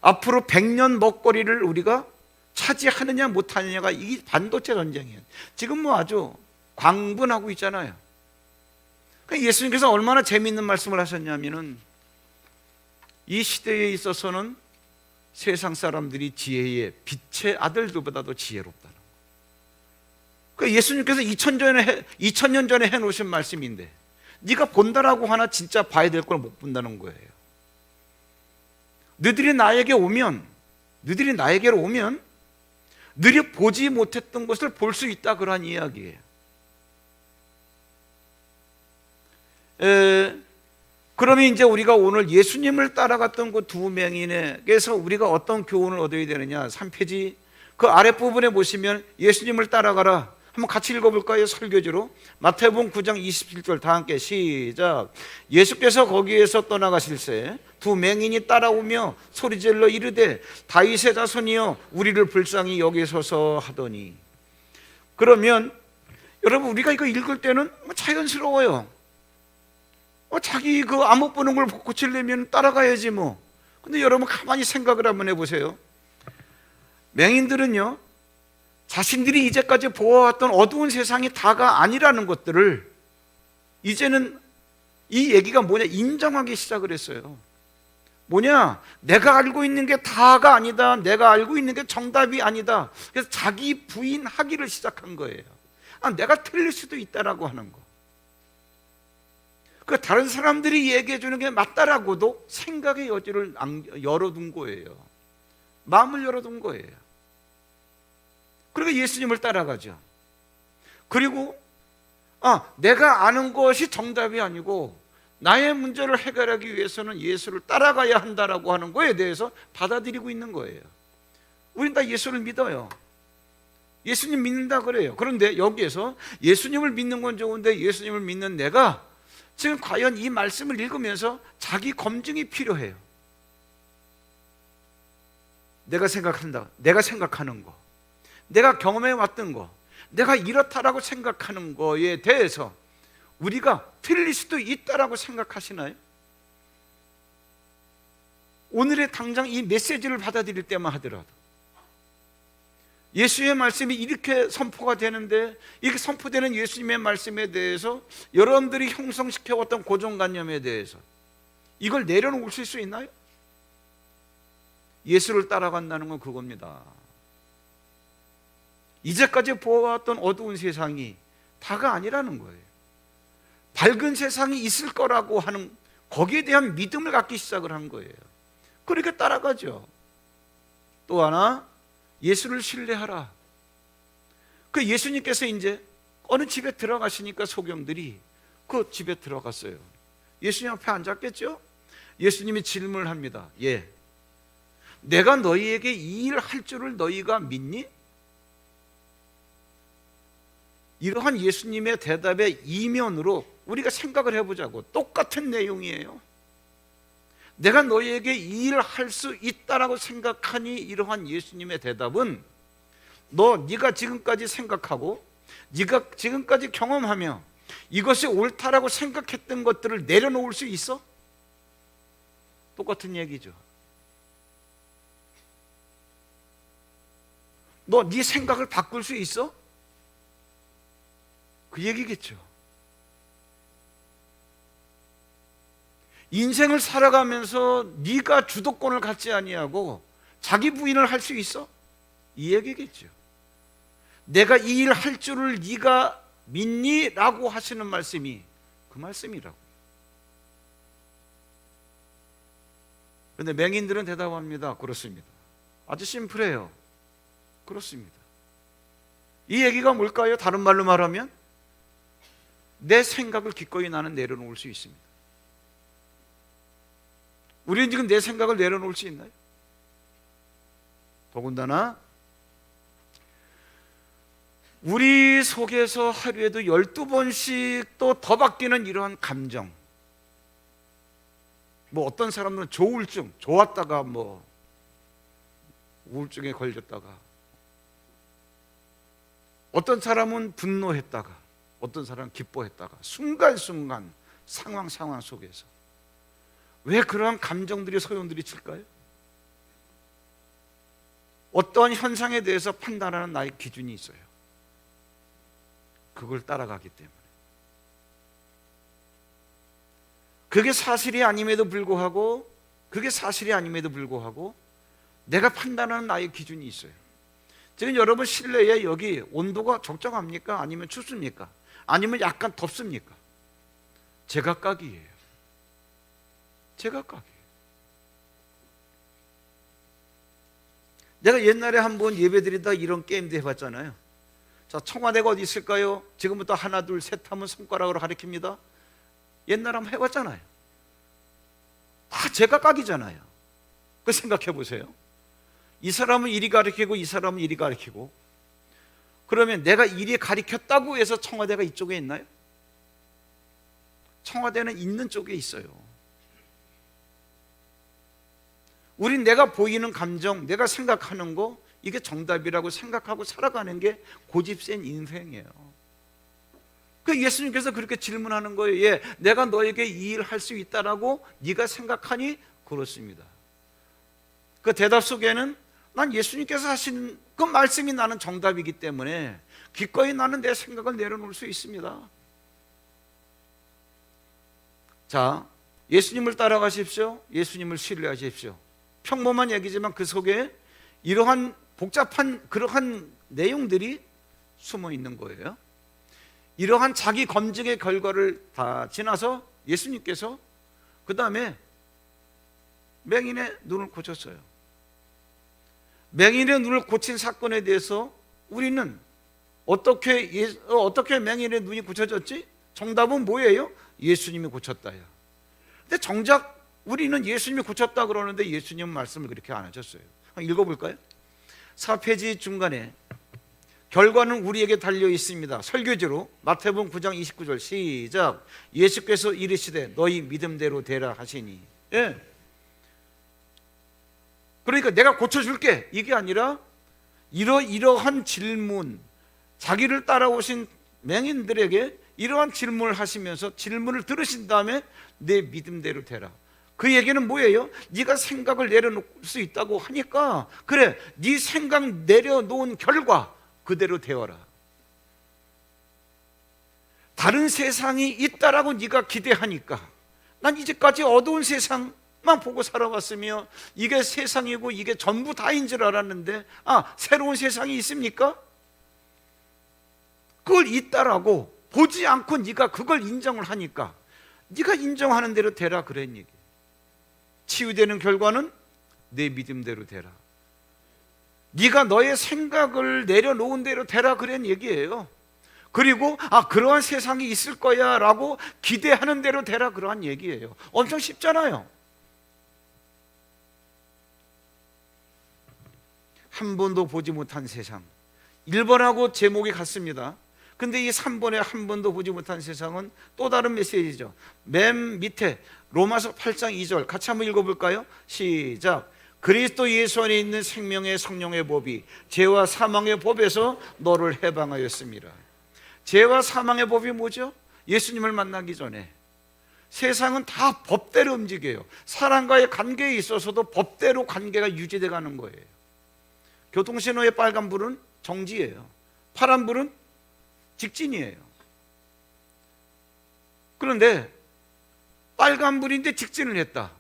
앞으로 100년 먹거리를 우리가 차지하느냐 못하느냐가 이 반도체 전쟁이에요. 지금 뭐 아주 광분하고 있잖아요. 예수님께서 얼마나 재미있는 말씀을 하셨냐면은, 이 시대에 있어서는 세상 사람들이 지혜의 빛의 아들들보다도 지혜롭다는 거예요. 그러니까 예수님께서 2000년 전에 해놓으신 말씀인데, 네가 본다라고 하나 진짜 봐야 될 걸 못 본다는 거예요. 너희들이 나에게로 오면 너희들이 보지 못했던 것을 볼 수 있다, 그러한 이야기예요. 그러면 이제 우리가 오늘 예수님을 따라갔던 그 두 맹인에게서 우리가 어떤 교훈을 얻어야 되느냐, 3페이지 그 아랫부분에 보시면 예수님을 따라가라, 한번 같이 읽어볼까요? 설교지로 마태복음 9장 27절 다 함께 시작. 예수께서 거기에서 떠나가실새 두 맹인이 따라오며 소리질러 이르되 다윗의 자손이여 우리를 불쌍히 여기소서 하더니. 그러면 여러분, 우리가 이거 읽을 때는 자연스러워요. 자기 그 암흑 보는 걸 고치려면 따라가야지 뭐. 근데 여러분 가만히 생각을 한번 해보세요. 맹인들은요, 자신들이 이제까지 보아왔던 어두운 세상이 다가 아니라는 것들을 이제는 이 얘기가 뭐냐, 인정하기 시작을 했어요. 뭐냐, 내가 알고 있는 게 다가 아니다, 내가 알고 있는 게 정답이 아니다. 그래서 자기 부인하기를 시작한 거예요. 내가 틀릴 수도 있다라고 하는 거. 그 다른 사람들이 얘기해 주는 게 맞다라고도 생각의 여지를 열어둔 거예요. 마음을 열어둔 거예요. 그리고 예수님을 따라가죠. 그리고 내가 아는 것이 정답이 아니고 나의 문제를 해결하기 위해서는 예수를 따라가야 한다라고 하는 거에 대해서 받아들이고 있는 거예요. 우린 다 예수를 믿어요. 예수님 믿는다 그래요. 그런데 여기에서 예수님을 믿는 건 좋은데 예수님을 믿는 내가 지금 과연 이 말씀을 읽으면서 자기 검증이 필요해요. 내가 생각한다, 내가 생각하는 거, 내가 경험해 왔던 거, 내가 이렇다라고 생각하는 거에 대해서 우리가 틀릴 수도 있다라고 생각하시나요? 오늘의 당장 이 메시지를 받아들일 때만 하더라도 예수의 말씀이 이렇게 선포가 되는데, 이렇게 선포되는 예수님의 말씀에 대해서 여러분들이 형성시켜왔던 고정관념에 대해서 이걸 내려놓으실 수 있나요? 예수를 따라간다는 건 그겁니다. 이제까지 보아왔던 어두운 세상이 다가 아니라는 거예요. 밝은 세상이 있을 거라고 하는 거기에 대한 믿음을 갖기 시작을 한 거예요. 그렇게 따라가죠. 또 하나, 예수를 신뢰하라. 그 예수님께서 이제 어느 집에 들어가시니까 소경들이 그 집에 들어갔어요. 예수님 앞에 앉았겠죠? 예수님이 질문을 합니다. 예, 내가 너희에게 이 일을 할 줄을 너희가 믿니? 이러한 예수님의 대답의 이면으로 우리가 생각을 해보자고. 똑같은 내용이에요. 내가 너희에게 이 일을 할 수 있다라고 생각하니? 이러한 예수님의 대답은 네가 지금까지 생각하고 네가 지금까지 경험하며 이것이 옳다라고 생각했던 것들을 내려놓을 수 있어? 똑같은 얘기죠. 너 네 생각을 바꿀 수 있어? 그 얘기겠죠. 인생을 살아가면서 네가 주도권을 갖지 아니하고 자기 부인을 할 수 있어? 이 얘기겠죠. 내가 이 일 할 줄을 네가 믿니? 라고 하시는 말씀이 그 말씀이라고. 그런데 맹인들은 대답합니다. 그렇습니다. 아주 심플해요. 그렇습니다. 이 얘기가 뭘까요? 다른 말로 말하면 내 생각을 기꺼이 나는 내려놓을 수 있습니다. 우리는 지금 내 생각을 내려놓을 수 있나요? 더군다나 우리 속에서 하루에도 12번씩 또 더 바뀌는 이러한 감정, 뭐 어떤 사람들은 조울증, 좋았다가 뭐 우울증에 걸렸다가, 어떤 사람은 분노했다가, 어떤 사람은 기뻐했다가, 순간순간 상황 속에서 왜 그러한 감정들이 소용돌이 칠까요? 어떠한 현상에 대해서 판단하는 나의 기준이 있어요. 그걸 따라가기 때문에. 그게 사실이 아님에도 불구하고 내가 판단하는 나의 기준이 있어요. 지금 여러분 실내에 여기 온도가 적정합니까? 아니면 춥습니까? 아니면 약간 덥습니까? 제각각이에요. 내가 옛날에 한번 예배드리다 이런 게임도 해봤잖아요. 자, 청와대가 어디 있을까요? 지금부터 하나 둘 셋 하면 손가락으로 가리킵니다. 옛날에 한번 해봤잖아요. 다 제각각이잖아요. 그 생각해 보세요. 이 사람은 이리 가리키고 이 사람은 이리 가리키고, 그러면 내가 이리 가리켰다고 해서 청와대가 이쪽에 있나요? 청와대는 있는 쪽에 있어요. 우린 내가 보이는 감정, 내가 생각하는 거, 이게 정답이라고 생각하고 살아가는 게 고집센 인생이에요. 그 예수님께서 그렇게 질문하는 거예요. 예, 내가 너에게 이 일 할 수 있다라고 네가 생각하니? 그렇습니다. 그 대답 속에는 난 예수님께서 하신 그 말씀이 나는 정답이기 때문에 기꺼이 나는 내 생각을 내려놓을 수 있습니다. 자, 예수님을 따라가십시오. 예수님을 신뢰하십시오. 평범한 얘기지만 그 속에 이러한 복잡한 그러한 내용들이 숨어 있는 거예요. 이러한 자기 검증의 결과를 다 지나서 예수님께서 그 다음에 맹인의 눈을 고쳤어요. 맹인의 눈을 고친 사건에 대해서 우리는 어떻게 맹인의 눈이 고쳐졌지? 정답은 뭐예요? 예수님이 고쳤다야. 근데 정작 우리는 예수님이 고쳤다 그러는데 예수님은 말씀을 그렇게 안 하셨어요. 한번 읽어볼까요? 4페이지 중간에 결과는 우리에게 달려 있습니다. 설교지로 마태복음 9장 29절 시작. 예수께서 이르시되 너희 믿음대로 되라 하시니. 예. 그러니까 내가 고쳐줄게 이게 아니라 이러한 질문, 자기를 따라오신 맹인들에게 이러한 질문을 하시면서 질문을 들으신 다음에 내 믿음대로 되라. 그 얘기는 뭐예요? 네가 생각을 내려놓을 수 있다고 하니까 그래, 네 생각 내려놓은 결과 그대로 되어라. 다른 세상이 있다라고 네가 기대하니까 난 이제까지 어두운 세상만 보고 살아왔으며 이게 세상이고 이게 전부 다인 줄 알았는데 새로운 세상이 있습니까? 그걸 있다라고 보지 않고 네가 그걸 인정을 하니까 네가 인정하는 대로 되라 그런 얘기. 치유되는 결과는 내 믿음대로 되라. 네가 너의 생각을 내려놓은 대로 되라 그런 얘기예요. 그리고 그러한 세상이 있을 거야 라고 기대하는 대로 되라 그러한 얘기예요. 엄청 쉽잖아요. 한 번도 보지 못한 세상. 1번하고 제목이 같습니다. 근데 이 3번에 한 번도 보지 못한 세상은 또 다른 메시지죠. 맨 밑에 로마서 8장 2절 같이 한번 읽어볼까요? 시작. 그리스도 예수 안에 있는 생명의 성령의 법이 죄와 사망의 법에서 너를 해방하였습니다. 죄와 사망의 법이 뭐죠? 예수님을 만나기 전에 세상은 다 법대로 움직여요. 사람과의 관계에 있어서도 법대로 관계가 유지돼 가는 거예요. 교통신호의 빨간 불은 정지예요. 파란 불은 직진이에요. 그런데 빨간 불인데 직진을 했다.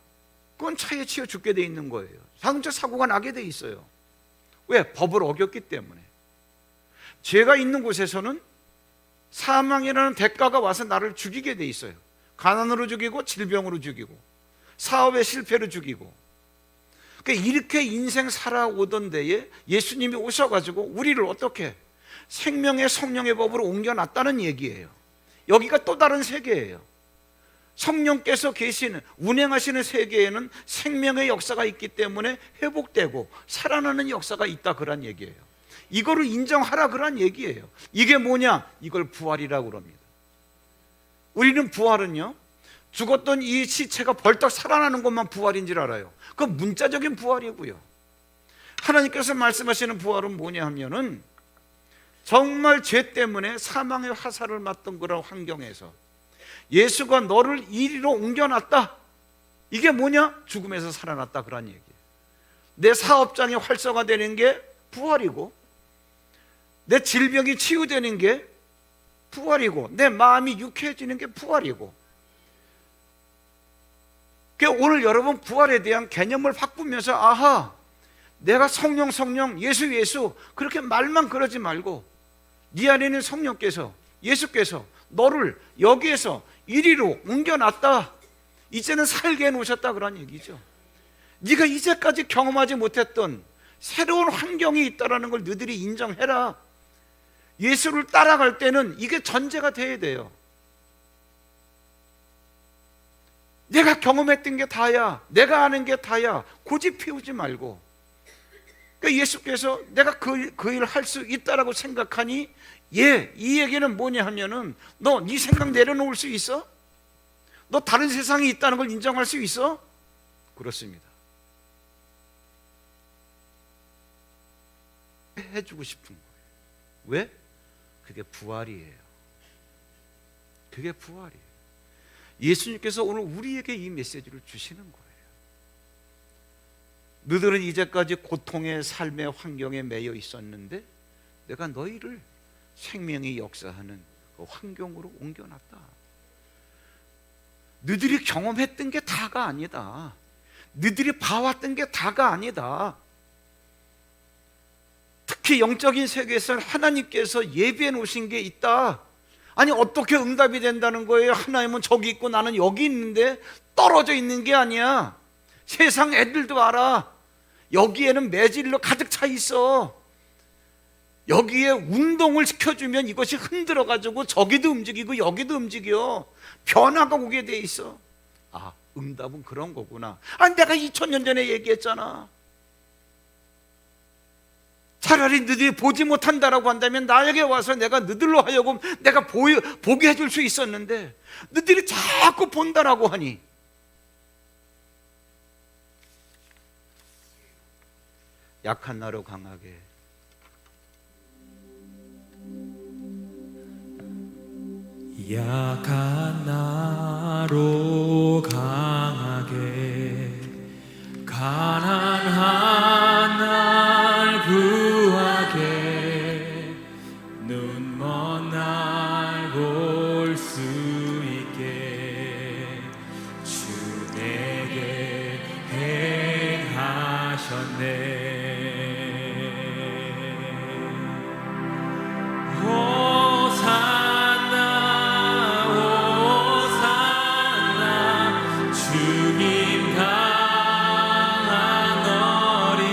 그건 차에 치여 죽게 돼 있는 거예요. 자동차 사고가 나게 돼 있어요. 왜? 법을 어겼기 때문에. 죄가 있는 곳에서는 사망이라는 대가가 와서 나를 죽이게 돼 있어요. 가난으로 죽이고 질병으로 죽이고 사업의 실패로 죽이고. 그러니까 이렇게 인생 살아오던 데에 예수님이 오셔가지고 우리를 어떻게 생명의 성령의 법으로 옮겨놨다는 얘기예요. 여기가 또 다른 세계예요. 성령께서 계시는 운행하시는 세계에는 생명의 역사가 있기 때문에 회복되고 살아나는 역사가 있다 그런 얘기예요. 이거를 인정하라 그런 얘기예요. 이게 뭐냐? 이걸 부활이라고 그럽니다. 우리는 부활은요, 죽었던 이 시체가 벌떡 살아나는 것만 부활인 줄 알아요. 그건 문자적인 부활이고요. 하나님께서 말씀하시는 부활은 뭐냐 하면은 정말 죄 때문에 사망의 화살을 맞던 그런 환경에서 예수가 너를 이리로 옮겨놨다. 이게 뭐냐? 죽음에서 살아났다 그런 얘기예요. 내 사업장이 활성화되는 게 부활이고, 내 질병이 치유되는 게 부활이고, 내 마음이 유쾌해지는 게 부활이고. 그러니까 오늘 여러분 부활에 대한 개념을 바꾸면서 아하, 내가 성령 예수 그렇게 말만 그러지 말고 네 안에는 성령께서, 예수께서 너를 여기에서 이리로 옮겨놨다. 이제는 살게 해놓으셨다 그런 얘기죠. 네가 이제까지 경험하지 못했던 새로운 환경이 있다는 걸 너희들이 인정해라. 예수를 따라갈 때는 이게 전제가 돼야 돼요. 내가 경험했던 게 다야, 내가 아는 게 다야, 고집 피우지 말고. 그러니까 예수께서 내가 그 일을 할 수 있다라고 생각하니, 이 얘기는 뭐냐 하면은 너 네 생각 내려놓을 수 있어? 너 다른 세상이 있다는 걸 인정할 수 있어? 그렇습니다. 해주고 싶은 거예요. 왜? 그게 부활이에요. 그게 부활이에요. 예수님께서 오늘 우리에게 이 메시지를 주시는 거예요. 너희들은 이제까지 고통의 삶의 환경에 매여 있었는데 내가 너희를 생명이 역사하는 그 환경으로 옮겨놨다. 너희들이 경험했던 게 다가 아니다. 너희들이 봐왔던 게 다가 아니다. 특히 영적인 세계에서는 하나님께서 예비해 놓으신 게 있다. 아니 어떻게 응답이 된다는 거예요? 하나님은 저기 있고 나는 여기 있는데 떨어져 있는 게 아니야. 세상 애들도 알아. 여기에는 매질로 가득 차 있어. 여기에 운동을 시켜주면 이것이 흔들어가지고 저기도 움직이고 여기도 움직여. 변화가 오게 돼 있어. 아, 응답은 그런 거구나. 아니 내가 2000년 전에 얘기했잖아. 차라리 너희들이 보지 못한다라고 한다면 나에게 와서 내가 너희들로 하여금 내가 보게 해줄 수 있었는데 너희들이 자꾸 본다라고 하니 약한 나로 강하게,
약한 나로 강하게, 가난한 날 구하게, 눈먼 날 볼 수 있게 주 내게 행하셨네. 주님 강한 어린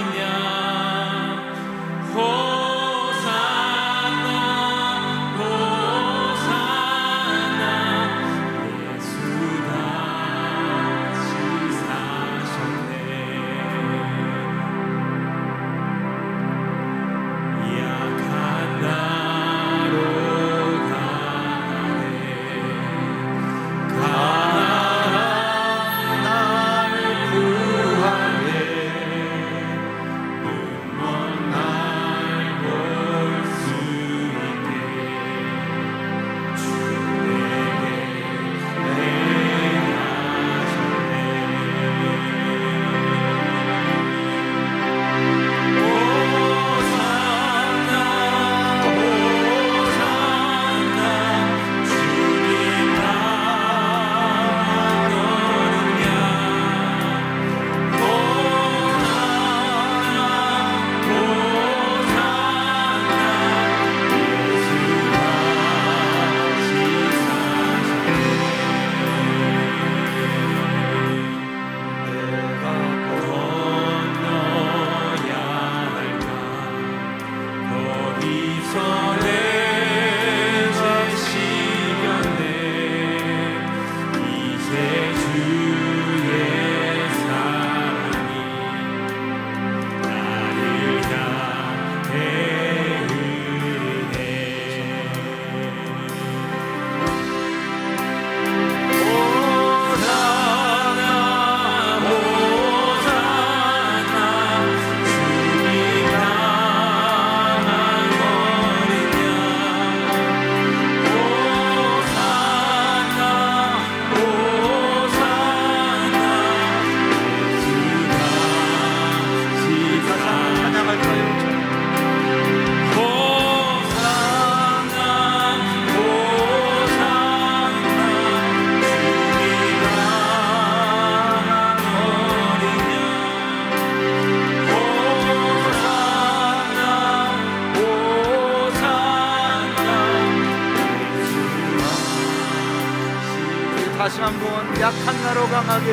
한번 약한 나로 강하게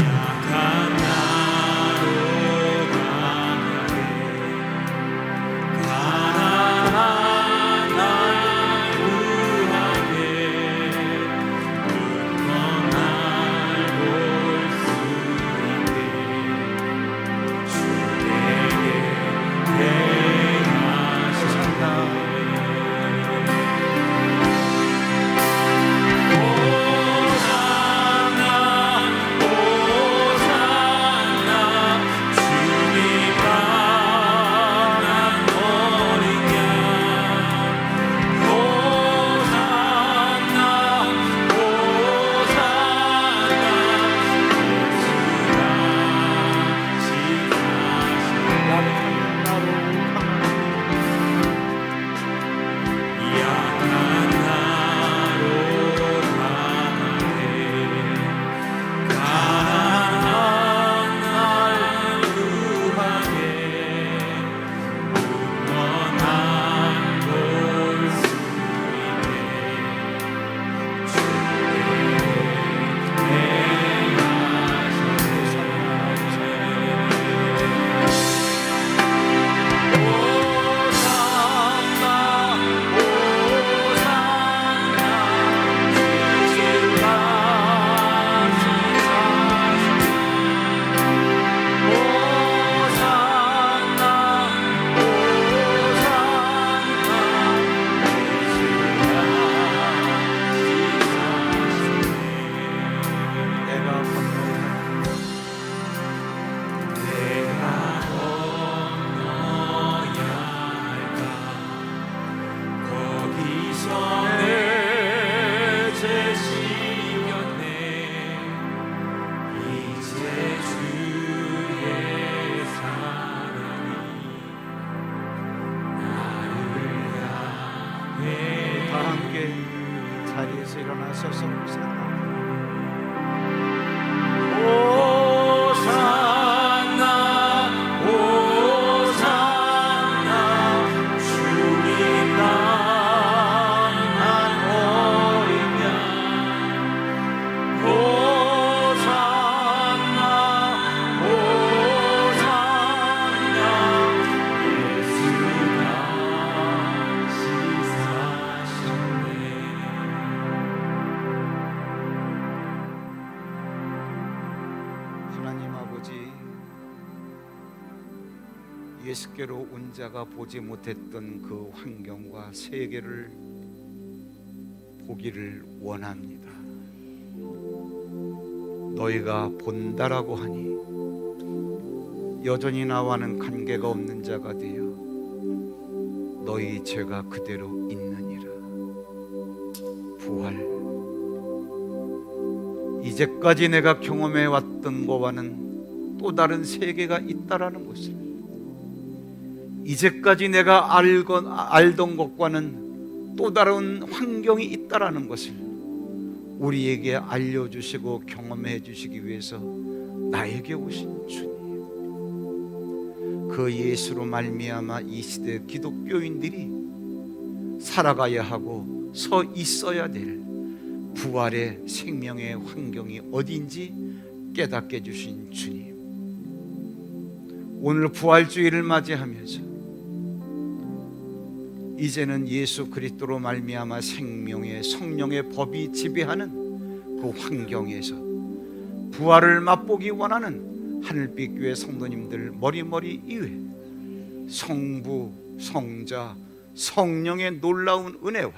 약한 나로 강하게 가난한 날 구하게 눈먼 날 볼 수 있게 주에게 행하셨다.
자리에서 일어나셔서
호산나 호산나 주님 낳은 어린 양 호산나 호산나 예수가 시사하셨네.
하나님 아버지, 예수께로 온 자가 보지 못했던 그 환경과 세계를 보기를 원합니다. 너희가 본다라고 하니 여전히 나와는 관계가 없는 자가 되어 너희 죄가 그대로 있느니라. 부활, 이제까지 내가 경험해 왔던 것과는 또 다른 세계가 있다라는 것을, 이제까지 내가 알던 것과는 또 다른 환경이 있다라는 것을 우리에게 알려주시고 경험해 주시기 위해서 나에게 오신 주님, 그 예수로 말미암아 이 시대 기독교인들이 살아가야 하고 서 있어야 될 부활의 생명의 환경이 어디인지 깨닫게 해주신 주님, 오늘 부활주의를 맞이하면서 이제는 예수 그리스도로 말미암아 생명의 성령의 법이 지배하는 그 환경에서 부활을 맛보기 원하는 하늘빛 교회 성도님들 머리머리 이외 성부, 성자, 성령의 놀라운 은혜와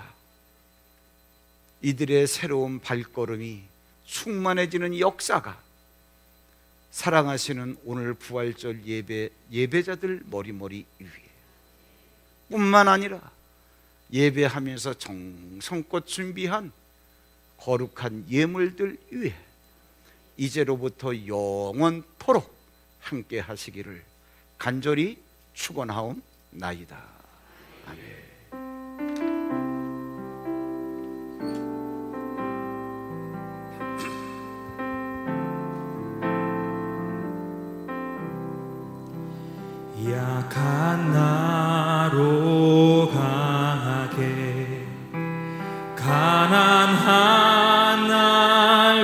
이들의 새로운 발걸음이 충만해지는 역사가 사랑하시는 오늘 부활절 예배자들 머리머리 위에 뿐만 아니라 예배하면서 정성껏 준비한 거룩한 예물들 위에 이제로부터 영원토록 함께 하시기를 간절히 축원하옵나이다. 아멘.
약한 나로 강하게 가난한 날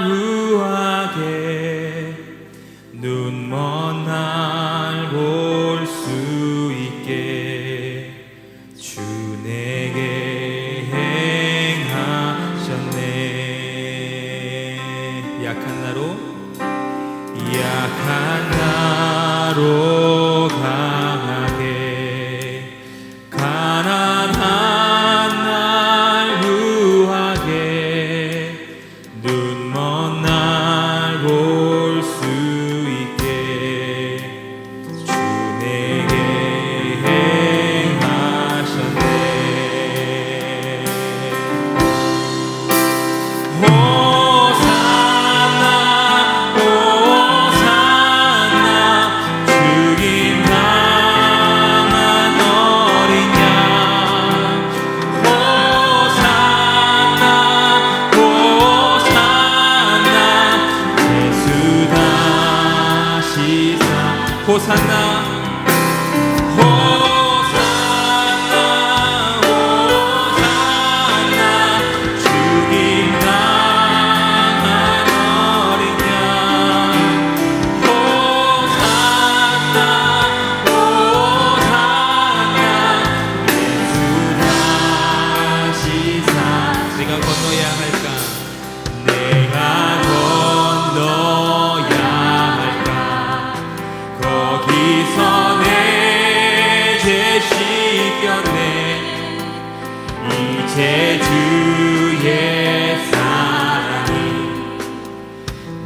제 주의 사랑이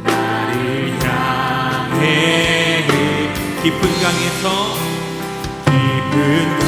나를 향해 깊은 강에서 깊은